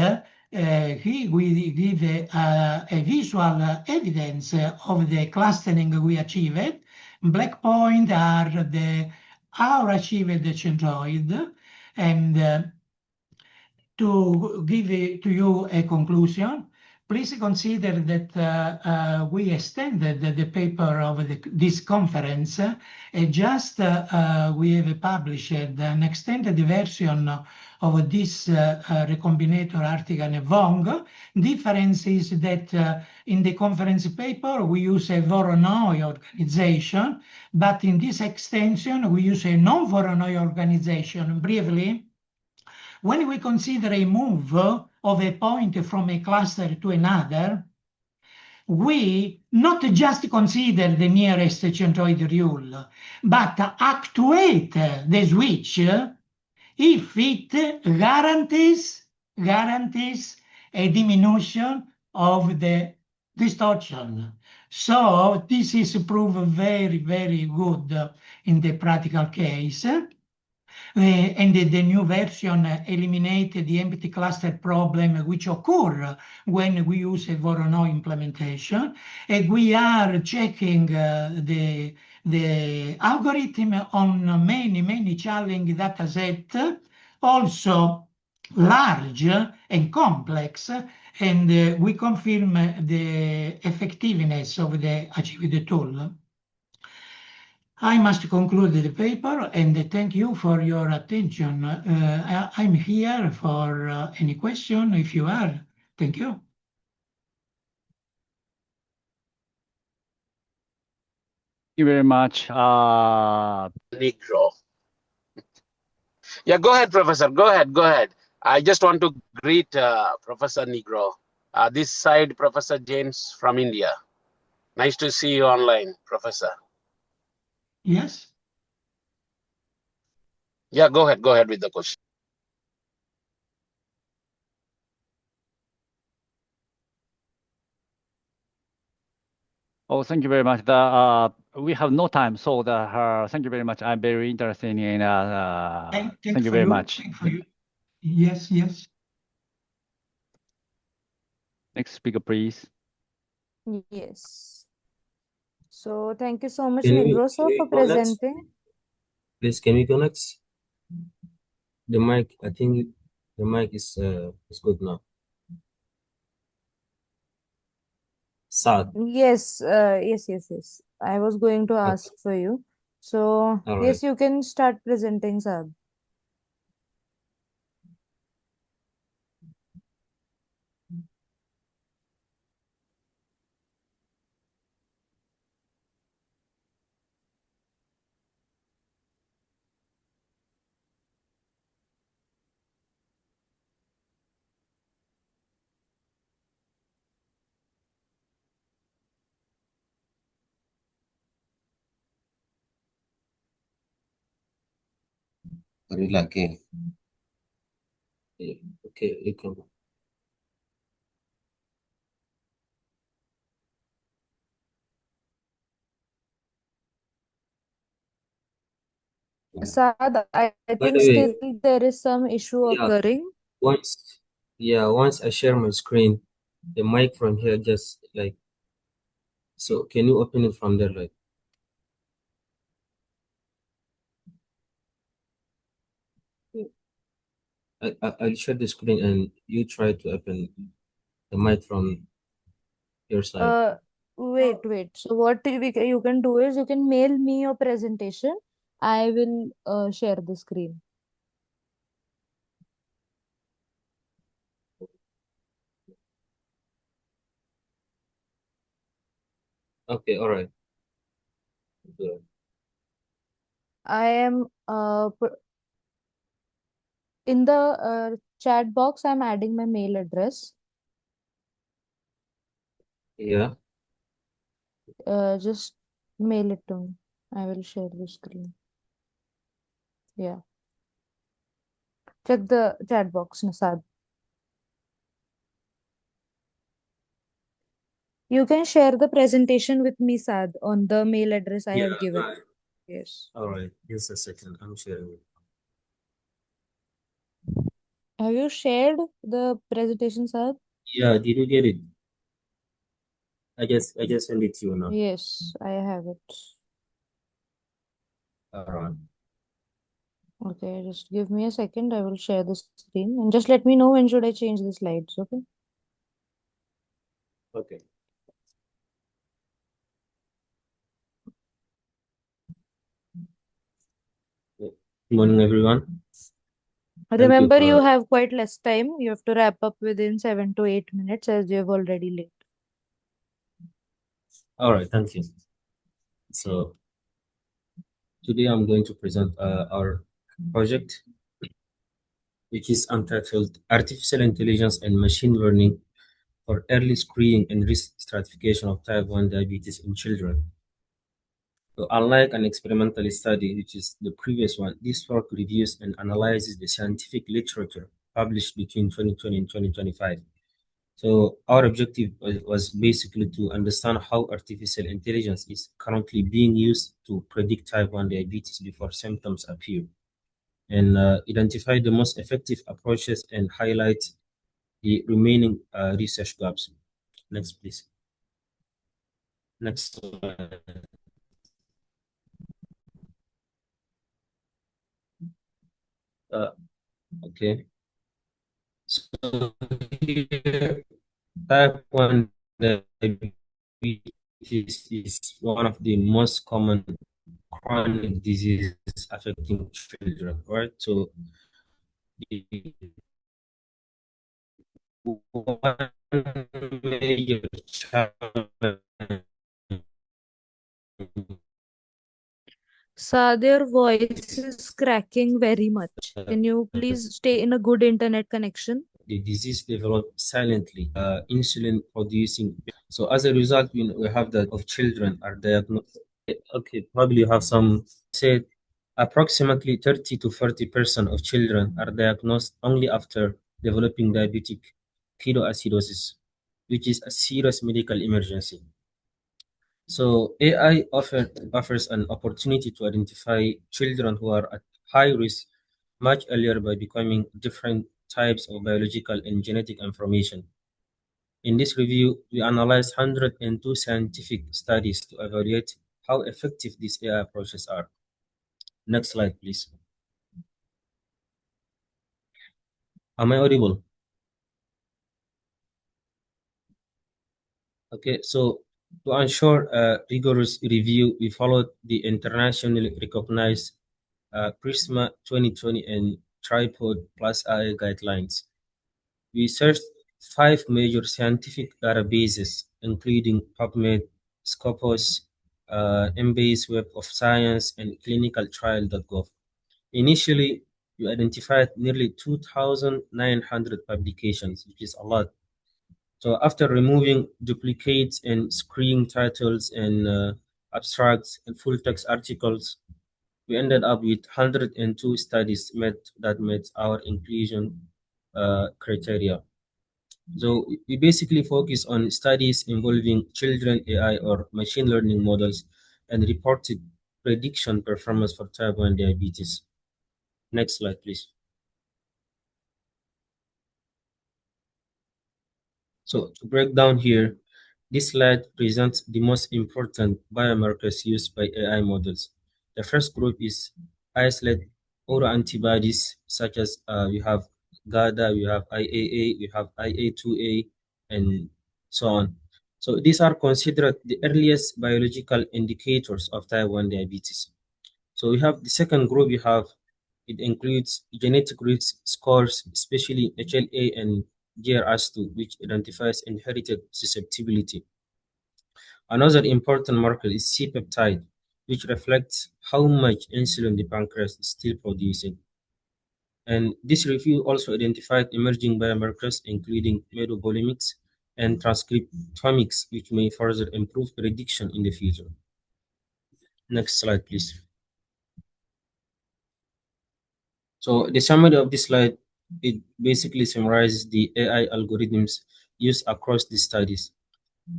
here we give a visual evidence of the clustering we achieved. Black point are our achieved centroid, and to give to you a conclusion, please consider that we extended the paper of this conference. Just we have published an extended version of this recombinator article and Vong. Difference is that in the conference paper we use a Voronoi organization, but in this extension we use a non-Voronoi organization. Briefly, when we consider a move of a point from a cluster to another, we not just consider the nearest centroid rule, but actuate the switch if it guarantees a diminution of the distortion. So this is proved very, very good in the practical case. And the new version eliminated the empty cluster problem which occur when we use a Voronoi implementation. And we are checking the algorithm on many challenging data set, also large and complex, and we confirm the effectiveness of the achieved tool. I must conclude the paper and thank you for your attention. I'm here for any question if you are. Thank you. Thank you very much. Negro. Yeah, go ahead, Professor. Go ahead. I just want to greet Professor Negro. This side, Professor James from India. Nice to see you online, Professor. Yes. Yeah, go ahead with the question. Oh, thank you very much. We have no time, so thank you very much. I'm very interested in. Thank you very much. Thank for you. Yes. Next speaker, please. Yes. So thank you so much, Can we Negro sir, for go next? presenting. Please, can we go next? The mic, I think the mic is good now. Sad. Yes. I was going to ask for you. So, All right. yes, you can start presenting, Saad. Relax. Okay, you can. Saad, I By the think way, still there is some issue yeah, occurring. once I share my screen, the mic from here just like, so can you open it from there? Like, I'll share the screen and you try to open the mic from your side. Uh, wait. So what you can do is you can mail me your presentation. I will share the screen. Okay, all right. Good. I am in the chat box. I'm adding my mail address. Yeah, Just mail it to me. I will share the screen. Yeah. Check the chat box, Nasad. You can share the presentation with me, Sad, on the mail address I yeah, have given. right. Yes. All right. Just a second. I'm sharing it. Have you shared the presentation, Sad? Yeah, did you get it? I just sent it to you now. Yes, I have it. All right. Okay, just give me a second. I will share the screen and just let me know when should I change the slides. Okay. Okay. Good morning, everyone. Thank you Remember, you for. have quite less time. You have to wrap up within 7 to 8 minutes as you have already late. All right. Thank you. So today I'm going to present our project, which is entitled Artificial Intelligence and Machine Learning for Early Screening and Risk Stratification of Type 1 Diabetes in Children. So unlike an experimental study, which is the previous one, this work reviews and analyzes the scientific literature published between 2020 and 2025. So our objective was basically to understand how artificial intelligence is currently being used to predict type 1 diabetes before symptoms appear, and identify the most effective approaches and highlight the remaining research gaps. Next, please. Next slide. Okay. So here, type 1 diabetes is one of the most common chronic diseases affecting children, right? So the one major challenge. Sad, your voice is cracking very much. Can you please stay in a good internet connection? The disease developed silently, insulin producing. So as a result, we have that of children are diagnosed. Okay, probably you have some said approximately 30 to 40% of children are diagnosed only after developing diabetic ketoacidosis, which is a serious medical emergency. So AI offers an opportunity to identify children who are at high risk much earlier by becoming different types of biological and genetic information. In this review, we analyzed 102 scientific studies to evaluate how effective these AI approaches are. Next slide, please. Am I audible? Okay, so To ensure a rigorous review, we followed the internationally recognized PRISMA 2020 and Tripod Plus AI guidelines. We searched 5 major scientific databases, including PubMed, Scopus, Embase Web of Science, and clinicaltrial.gov. Initially, we identified nearly 2,900 publications, which is a lot. So after removing duplicates and screening titles and abstracts and full text articles, we ended up with 102 studies that met our inclusion criteria. So we basically focus on studies involving children AI or machine learning models and reported prediction performance for type 1 diabetes. Next slide, please. So to break down here, this slide presents the most important biomarkers used by AI models. The first group is isolate autoantibodies, such as we have GADA, we have IAA, we have IA2A, and so on. So these are considered the earliest biological indicators of type 1 diabetes. So we have the second group, it includes genetic risk scores, especially HLA and GRS2, which identifies inherited susceptibility. Another important marker is C-peptide, which reflects how much insulin the pancreas is still producing. And this review also identified emerging biomarkers, including metabolimics and transcriptomics, which may further improve prediction in the future. Next slide, please. So the summary of this slide, it basically summarizes the AI algorithms used across the studies.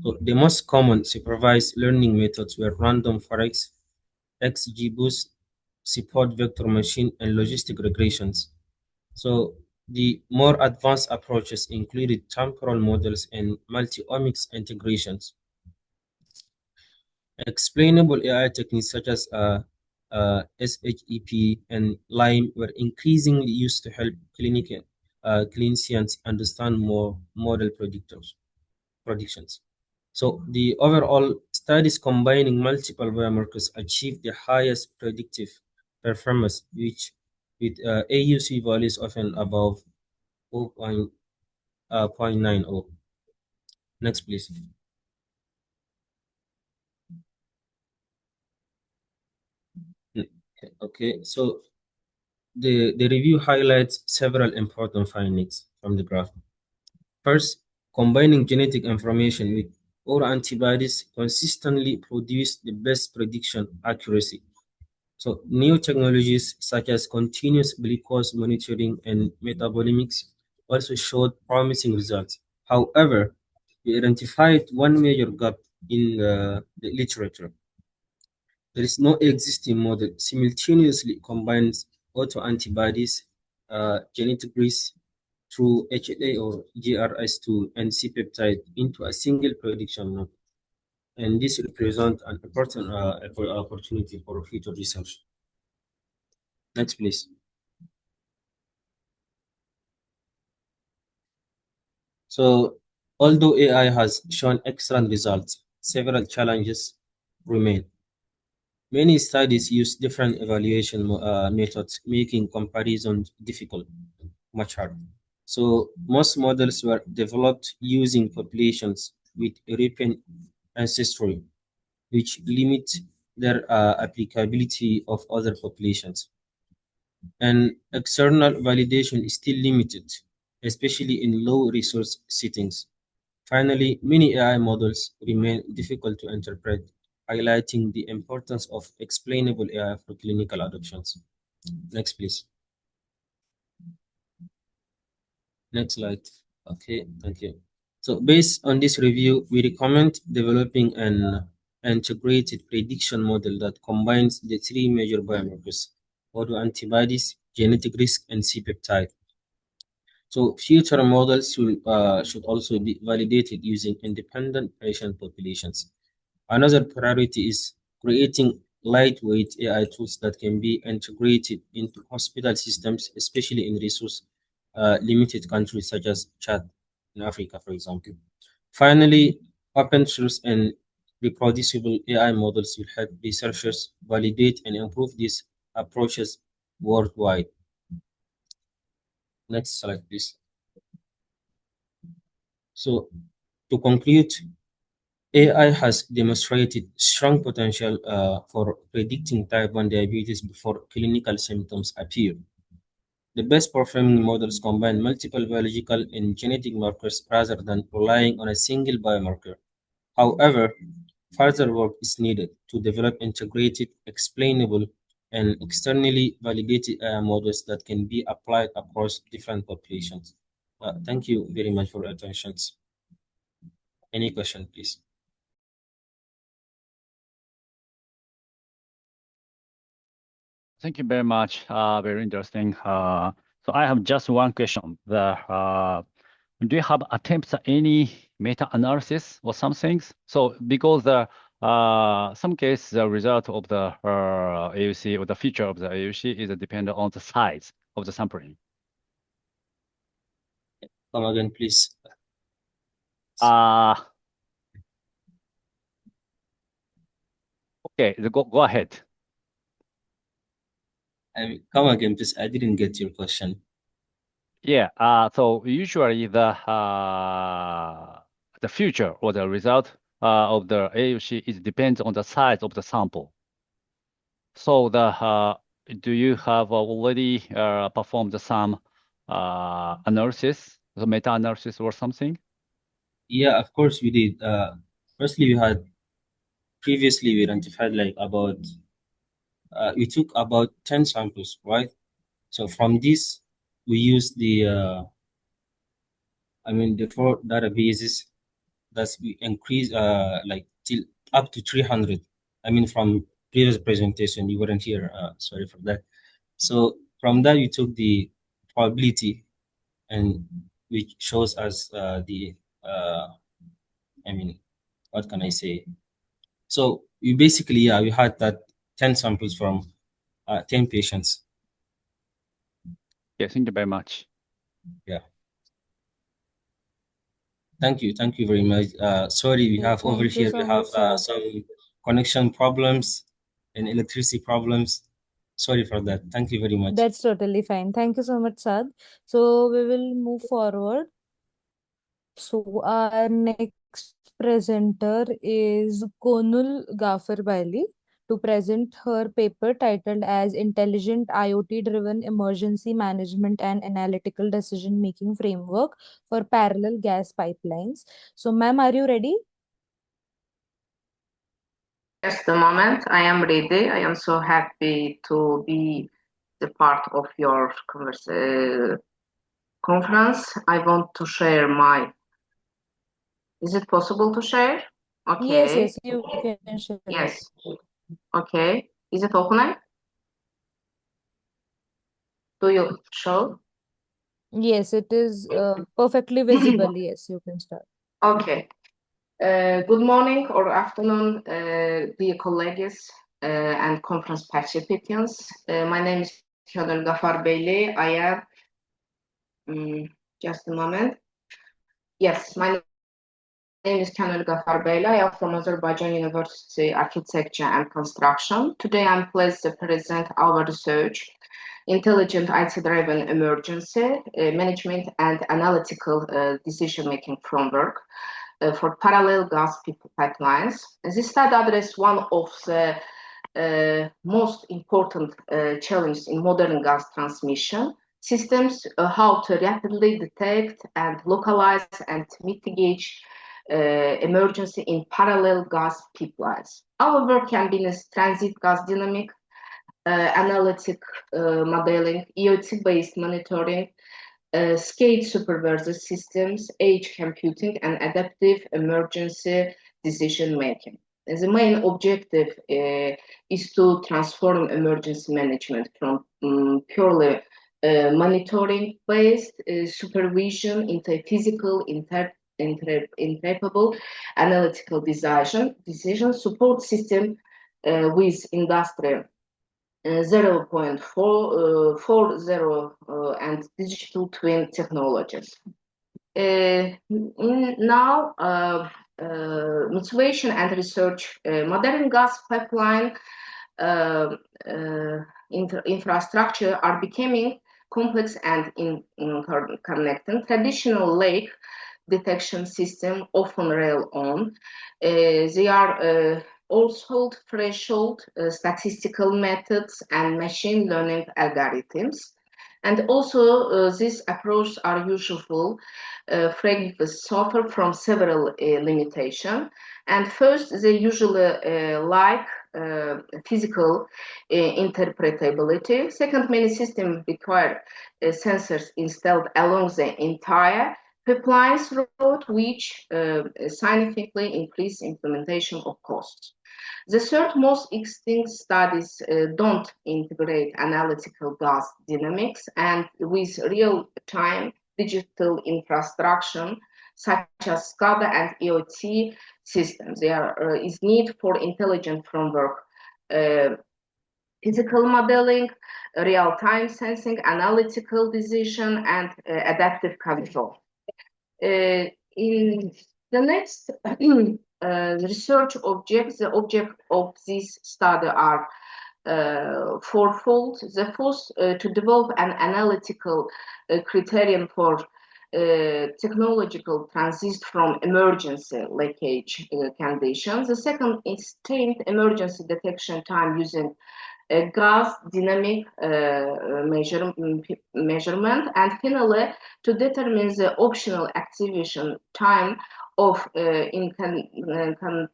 So the most common supervised learning methods were random forex, XGBoost, support vector machine, and logistic regressions. So the more advanced approaches included temporal models and multi-omics integrations. Explainable AI techniques such as SHEP and LIME were increasingly used to help clinicians understand more model predictions. So the overall studies combining multiple biomarkers achieved the highest predictive performance, which with AUC values often above 0.90. Next, please. Okay, so the review highlights several important findings from the graph. First, combining genetic information with autoantibodies consistently produce the best prediction accuracy. So new technologies such as continuous glucose monitoring and metabolimics also showed promising results. However, we identified one major gap in the literature. There is no existing model simultaneously combines autoantibodies, genetic risk through HLA or GRS2 and C-peptide into a single prediction node. And this represents an important opportunity for future research. Next, please. So, although AI has shown excellent results, several challenges remain. Many studies use different evaluation methods, making comparisons difficult, much harder. So, most models were developed using populations with European ancestry, which limit their applicability of other populations. And external validation is still limited, especially in low resource settings. Finally, many AI models remain difficult to interpret, highlighting the importance of explainable AI for clinical adoptions. Next, please. Next slide. Okay, thank you. So based on this review, we recommend developing an integrated prediction model that combines the three major biomarkers: autoantibodies, genetic risk, and C-peptide. So future models should also be validated using independent patient populations. Another priority is creating lightweight AI tools that can be integrated into hospital systems, especially in resource limited countries such as Chad in Africa, for example. Finally, open source and reproducible AI models will help researchers validate and improve these approaches worldwide. Next slide, please. So, to conclude, AI has demonstrated strong potential for predicting type 1 diabetes before clinical symptoms appear. The best performing models combine multiple biological and genetic markers rather than relying on a single biomarker. However, further work is needed to develop integrated, explainable, and externally validated models that can be applied across different populations. Thank you very much for your attention. Any question, please? Thank you very much. Very interesting. So I have just one question. Do you have attempts at any meta-analysis or some things? So because some case the result of the AUC or the feature of the AUC is dependent on the size of the sampling. Come again, please. Okay, go ahead. Come again, please. I didn't get your question. Yeah. So usually the future or the result of the AUC is depends on the size of the sample. So do you have already performed some analysis, the meta-analysis or something? Yeah, of course we did. Firstly, previously we identified like about we took about 10 samples, right? So from this we used the the 4 databases that we increase like till up to 300. From previous presentation you weren't here, sorry for that. So from that we took the probability, and which shows us what can I say? So we basically, we had that 10 samples from 10 patients. Yeah, thank you very much. Yeah. Thank you very much. Sorry, we have over Thank you here, so we have much, Saad. some connection problems and electricity problems. Sorry for that. Thank you very much. That's totally fine. Thank you so much, Saad. So we will move forward. So our next presenter is Konul Gafar Bailey to present her paper titled as Intelligent IoT-Driven Emergency Management and Analytical Decision-Making Framework for Parallel Gas Pipelines. So ma'am, are you ready? Just a moment, I am ready. I am so happy to be the part of your conference. I want to share is it possible to share? Okay. Yes, you can share it. Yes. Okay. Is it opening? Do you show? Yes, it is perfectly visible. Yes, you can start. Okay. Good morning or afternoon, dear colleagues and conference participants. My name is Könül Gafar Beyli. I am, just a moment. Yes, my name is Könül Gafar Beyli. I am from Azerbaijan University Architecture and Construction. Today I'm pleased to present our research, Intelligent IT-Driven Emergency Management and Analytical Decision-Making Framework for parallel gas pipelines. This study addresses one of the most important challenges in modern gas transmission systems, how to rapidly detect and localize and mitigate emergency in parallel gas pipelines. Our work can be in transit gas dynamic, analytic modeling, EOT-based monitoring, scale supervisor systems, edge computing, and adaptive emergency decision making. The main objective is to transform emergency management from purely monitoring-based supervision into physical, interoperable analytical decision support system with industrial 0.40 and digital twin technologies. Now, motivation and research. Modern gas pipeline infrastructure are becoming complex and interconnected. Traditional lake detection system often rely on. They are also threshold statistical methods and machine learning algorithms. And also, these approaches are useful, frankly, suffer from several limitations. And first, they usually lack physical interpretability. Second, many systems require sensors installed along the entire pipelines route, which significantly increase implementation of costs. The third, most extinct studies don't integrate analytical gas dynamics and with real-time digital infrastructure such as SCADA and EOT systems. There is need for intelligent framework, physical modeling, real-time sensing, analytical decision, and adaptive control. In the next research objects, the object of this study are fourfold. The first, to develop an analytical criterion for technological transit from emergency leakage conditions. The second is trained emergency detection time using gas dynamic measurement, and finally to determine the optional activation time of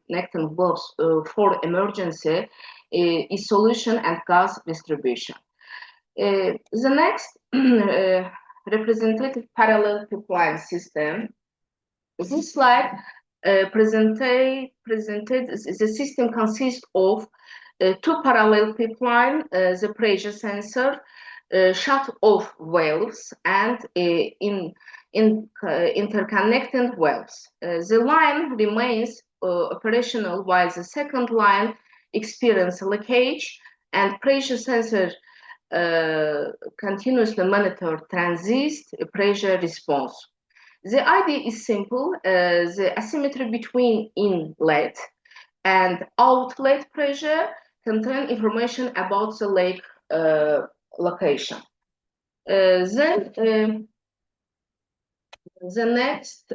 connecting blocks for emergency solution and gas distribution. The next representative parallel pipeline system. This slide presented the system consists of two parallel pipeline, the pressure sensor, shut-off valves, and interconnected valves. The line remains operational while the second line experiences leakage, and pressure sensor continuously monitor transit pressure response. The idea is simple. The asymmetry between inlet and outlet pressure contain information about the lake location. Then the next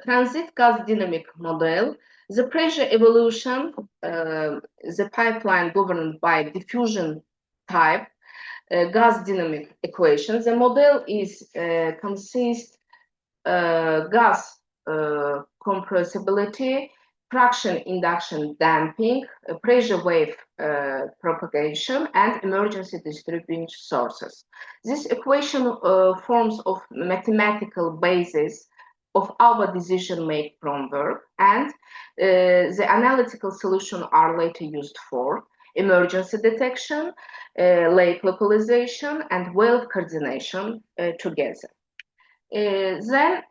transit gas dynamic model, the pressure evolution, the pipeline governed by diffusion type gas dynamic equation. The model is consists gas compressibility, fraction induction damping, pressure wave propagation, and emergency distribution sources. This equation forms of mathematical basis of our decision-making framework, and the analytical solution are later used for emergency detection, lake localization, and wave coordination together. Then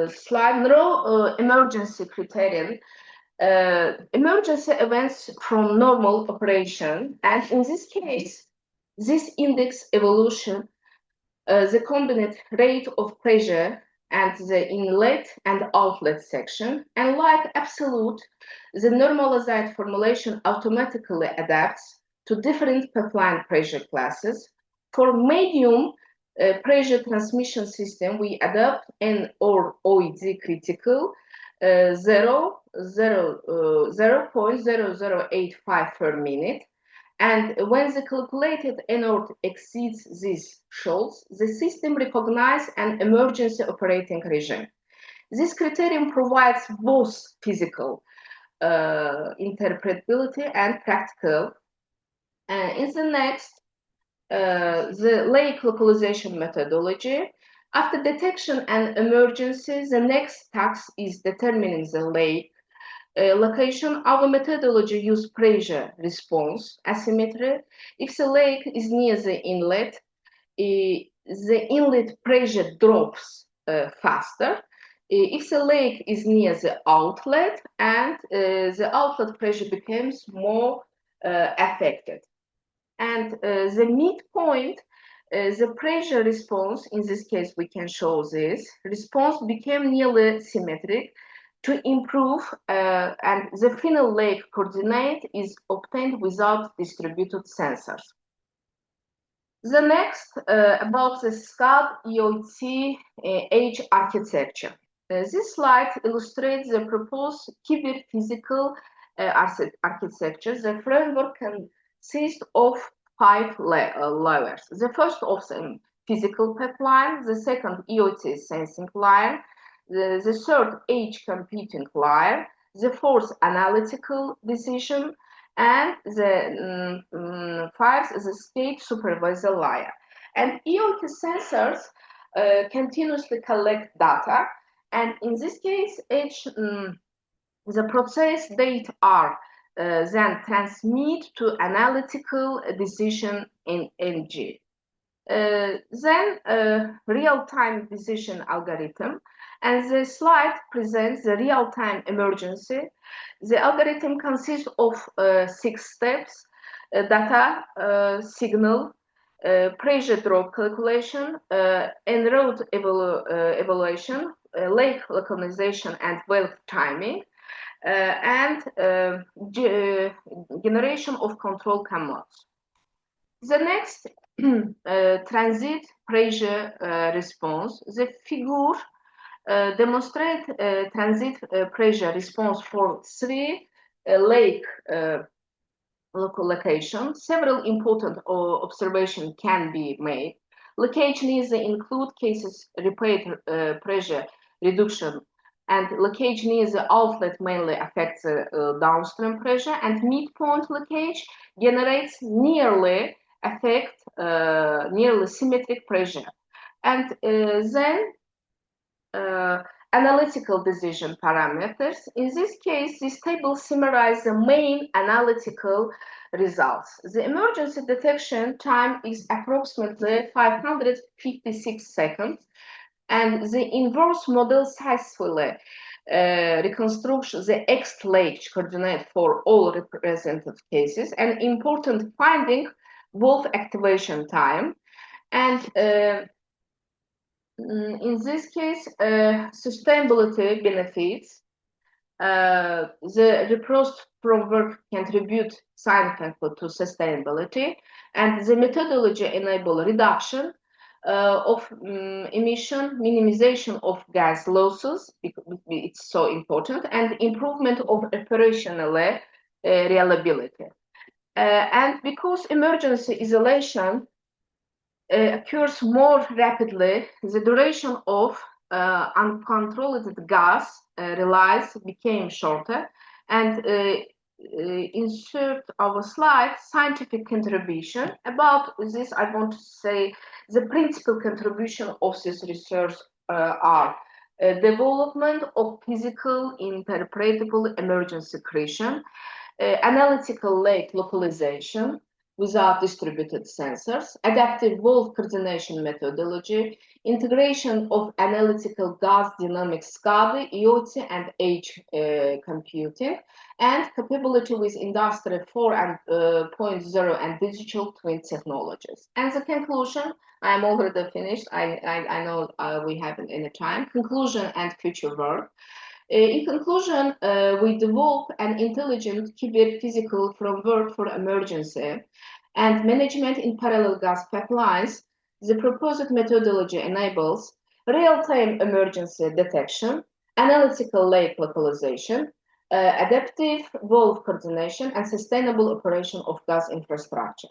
slide now, emergency criterion. Emergency events from normal operation, and in this case, this index evolution, the combined rate of pressure and the inlet and outlet section, and like absolute, the normalized formulation automatically adapts to different pipeline pressure classes. For medium pressure transmission system, we adapt N or OED critical 0.0085 per minute. And when the calculated NOR exceeds these thresholds, the system recognizes an emergency operating regime. This criterion provides both physical interpretability and practical. In the next, the lake localization methodology. After detection and emergency, the next task is determining the lake location. Our methodology uses pressure response asymmetry. If the lake is near the inlet pressure drops faster. If the lake is near the outlet, and the outlet pressure becomes more affected. And the midpoint The pressure response, in this case, we can show this, response became nearly symmetric to improve, and the final lake coordinate is obtained without distributed sensors. The next, about the SCAD EOT H architecture. This slide illustrates the proposed cyber-physical architecture. The framework consists of 5 layers. The first of them, physical pipeline. The second, EOT sensing layer. The third, edge computing layer. The fourth, analytical decision. And the fifth is the state supervisor layer. And EOT sensors continuously collect data. And in this case, the process data are then transmit to analytical decision in NG. Then real-time decision algorithm, and the slide presents the real-time emergency. The algorithm consists of 6 steps: data, signal, pressure drop calculation, en route evaluation, lake localization and wave timing, and generation of control commands. The next, transit pressure response. The figure demonstrates transit pressure response for 3 lake local locations. Several important observations can be made. Leakage needs include cases repeat pressure reduction, and leakage needs outlet mainly affects downstream pressure, and midpoint leakage generates nearly symmetric pressure. And then analytical decision parameters. In this case, this table summarizes the main analytical results. The emergency detection time is approximately 556 seconds, and the inverse model successfully reconstructs the X-lake coordinate for all represented cases. An important finding, wolf activation time, and in this case, sustainability benefits. The reprost from work contribute significantly to sustainability, and the methodology enable reduction of emission, minimization of gas losses, because it's so important, and improvement of operational reliability. And because emergency isolation occurs more rapidly, the duration of uncontrolled gas release became shorter. And insert our slide scientific contribution. About this, I want to say the principal contribution of this research are development of physical interpretable emergency creation, analytical lake localization without distributed sensors, adaptive wolf coordination methodology, integration of analytical gas dynamics SCADA, EOT, and edge computing, and capability with Industry 4.0 and digital twin technologies. And the conclusion, I am already finished. I know we haven't any time. Conclusion and future work. In conclusion, we develop an intelligent cyber-physical framework for emergency and management in parallel gas pipelines. The proposed methodology enables real-time emergency detection, analytical lake localization, adaptive wolf coordination, and sustainable operation of gas infrastructure.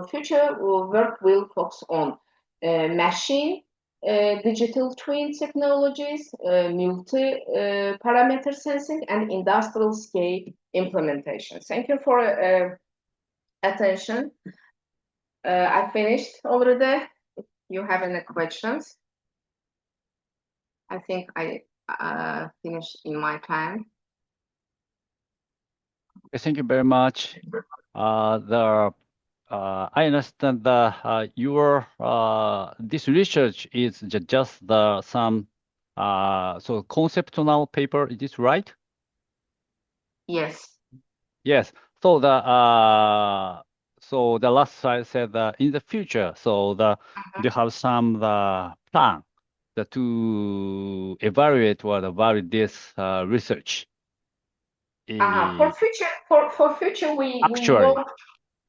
Future work will focus on machine digital twin technologies, multi-parameter sensing, and industrial scale implementation. Thank you for attention. I finished already. If you have any questions, I think I finished in my time. Thank you very much. I understand that your this research is just some so conceptual paper. Is this right? Yes. Yes. So so the last slide said that in the future, so they have some plan to evaluate or evaluate this research. For future, we Actually. want.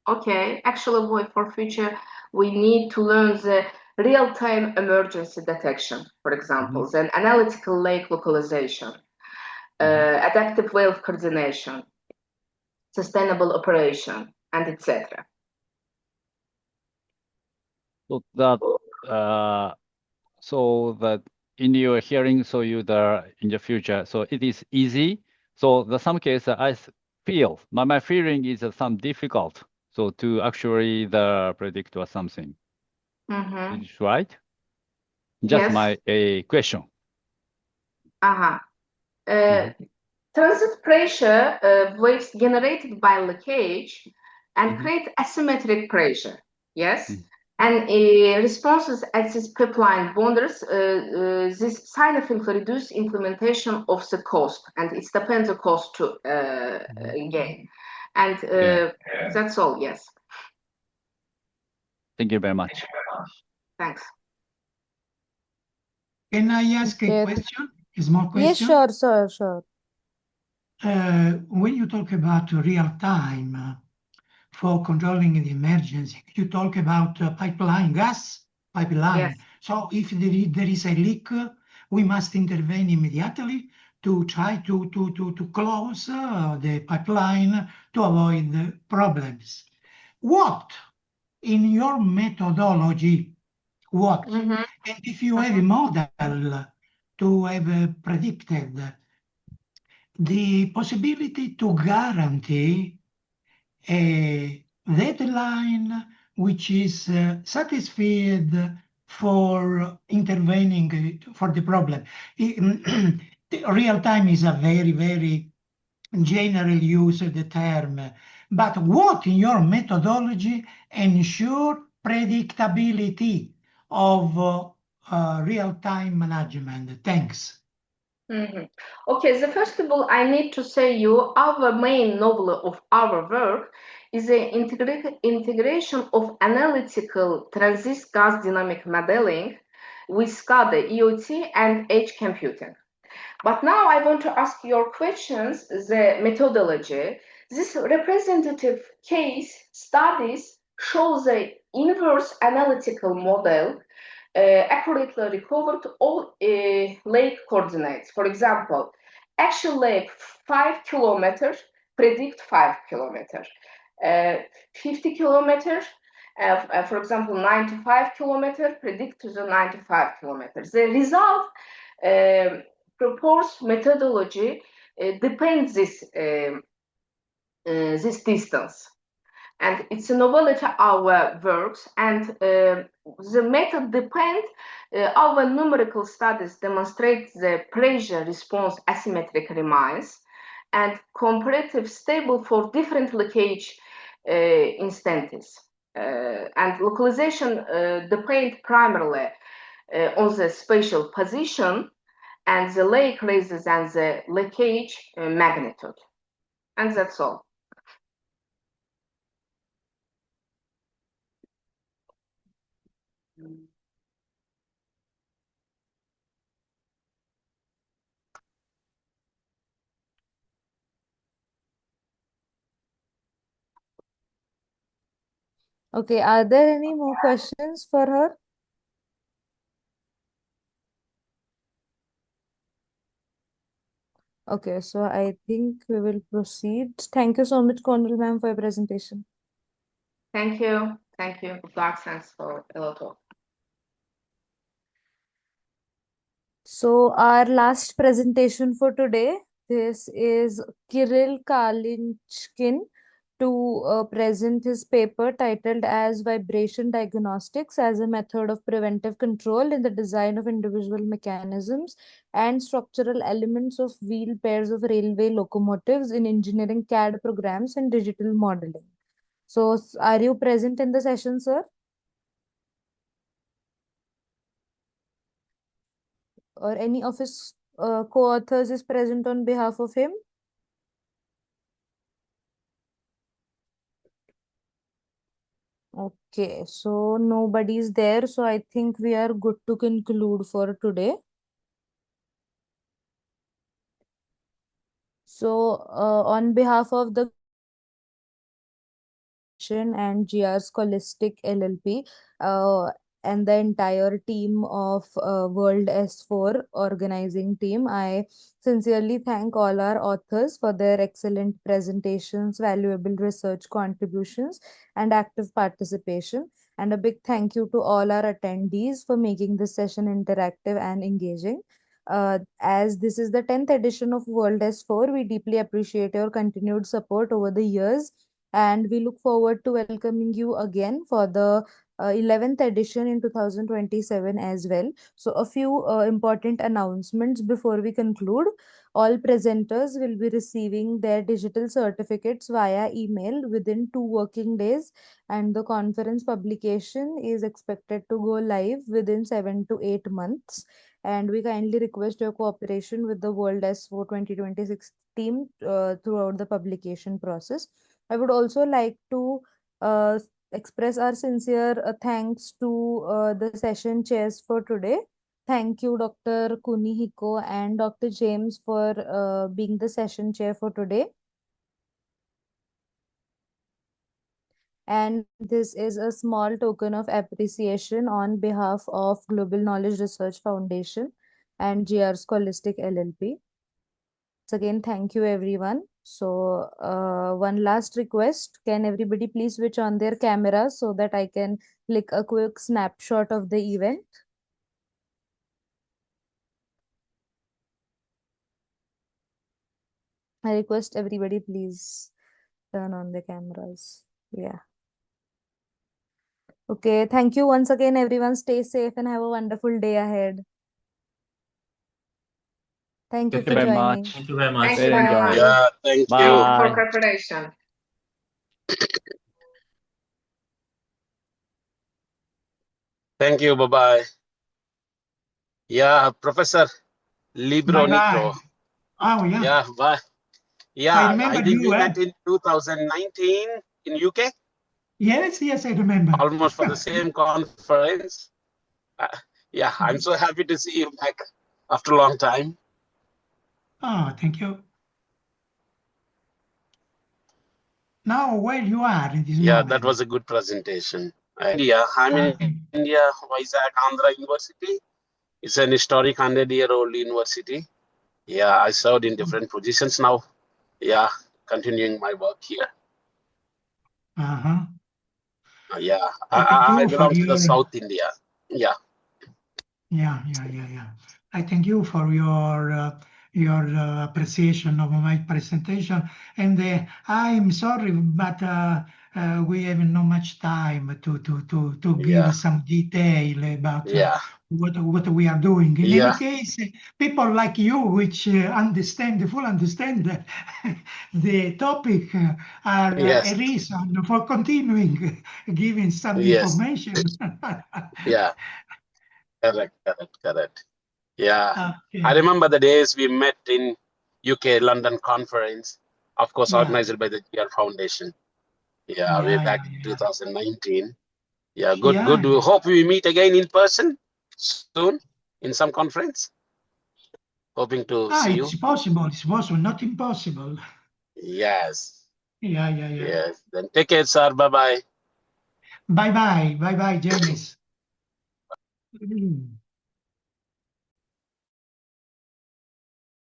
Okay, actually, for future, we need to learn the real-time emergency detection, for example, then analytical lake localization, adaptive wave coordination, sustainable operation, and etc. So that in your hearing, so in the future, so it is easy. So some case I feel my feeling is some difficult. So to actually predict or something. Is it right? Just Yes. my question. Transit pressure waves generated by leakage and create asymmetric pressure. Yes. And responses at these pipeline boundaries, this significantly reduce implementation of the cost, and it depends the cost to gain. And that's all. Yes. Thank you very much. Thanks. Can I ask a question? A small question? Yes, sure, sir, sure. When you talk about real time for controlling the emergency, you talk about pipeline, gas pipeline. Yes. So if there is a leak, we must intervene immediately to try to close the pipeline to avoid the problems. What in your methodology, and if you have a model to have predicted the possibility to guarantee a deadline which is satisfied for intervening for the problem. Real time is a very, very general use of the term, but what in your methodology ensure predictability of real-time management? Thanks. Okay, so first of all, I need to say you our main novel of our work is the integration of analytical transist gas dynamic modeling with SCADA, EOT, and edge computing. But now I want to ask your questions, the methodology. This representative case studies show the inverse analytical model accurately recovered all lake coordinates. For example, actual lake 5 kilometers predict 5 kilometers, 50 kilometers, for example, 95 kilometers predict to the 95 kilometers. The result proposed methodology depends this distance. And it's a novelty our works, and the method depends. Our numerical studies demonstrate the pressure response asymmetric remains and comparative stable for different leakage instances. And localization depends primarily on the spatial position and the lake raises and the leakage magnitude. And that's all. Okay, are there any more questions for her? Okay, so I think we will proceed. Thank you so much, Cornel ma'am, for your presentation. Thank you. Thank you. Good luck. Thanks for a lot of. So our last presentation for today, this is Kirill Kalinchkin to present his paper titled as Vibration Diagnostics as a Method of Preventive Control in the Design of Individual Mechanisms and Structural Elements of Wheel Pairs of Railway Locomotives in Engineering CAD Programs and Digital Modeling. So are you present in the session, sir? Or any of his co-authors is present on behalf of him? Okay, so nobody's there, so I think we are good to conclude for today. So, on behalf of the and GR Scholastic LLP, and the entire team of World S4 organizing team, I sincerely thank all our authors for their excellent presentations, valuable research contributions, and active participation. And a big thank you to all our attendees for making this session interactive and engaging. As this is the 10th edition of World S4, we deeply appreciate your continued support over the years, and we look forward to welcoming you again for the 11th edition in 2027 as well. So, a few important announcements before we conclude. All presenters will be receiving their digital certificates via email within 2 working days, and the conference publication is expected to go live within 7 to 8 months. And we kindly request your cooperation with the World S4 2026 team throughout the publication process. I would also like to express our sincere thanks to the session chairs for today. Thank you, Dr. Kunihiko and Dr. James, for being the session chair for today. And this is a small token of appreciation on behalf of Global Knowledge Research Foundation and GR Scholastic LLP. Again, thank you everyone. So, one last request. Can everybody please switch on their cameras so that I can click a quick snapshot of the event? I request everybody please turn on the cameras. Yeah. Okay. Thank you once again, everyone. Stay safe and have a wonderful day ahead. Thank you Thank you for very joining. much. Thank you very much. Thank you Very very enjoy. much. Yeah, thank you. Thank you for Bye. cooperation. Thank you. Bye-bye. Yeah, Professor Libro Nicro. Bye-bye. Oh, yeah. Yeah, bye. I Yeah, remember I think you, we met in 2019 in UK, Yes, yes, I remember. almost for the same conference. Uh, yeah, I'm so happy to see you back after a long time. Oh, thank you. Now, where you are in this Yeah, moment? that was a good presentation. India, I'm in Okay. India, Vizag, Andhra University. It's an historic 100-year-old university. Yeah, I served in different positions now. Yeah, continuing my work here. Uh-huh. Yeah, I thank I you for belong to the your South India. Yeah. Yeah. I thank you for your appreciation of my presentation, and I'm sorry, but we have not much time to Yeah, give some detail about yeah, what we are doing. In any yeah, case, people like you, which understand the topic, are a yes, reason for continuing giving some yes, information. yeah, correct. Yeah, I Okay. remember the days we met in UK London conference, of course, Yeah. organized by the GR Foundation. Yeah, way Yeah, back yeah, in yeah. 2019. Yeah, Yeah, good. We hope we meet again in person soon in some conference. Hoping to see you. it's possible. It's possible, not impossible. Yes, Yeah. yes. Then take care, sir. Bye-bye. Bye bye, James.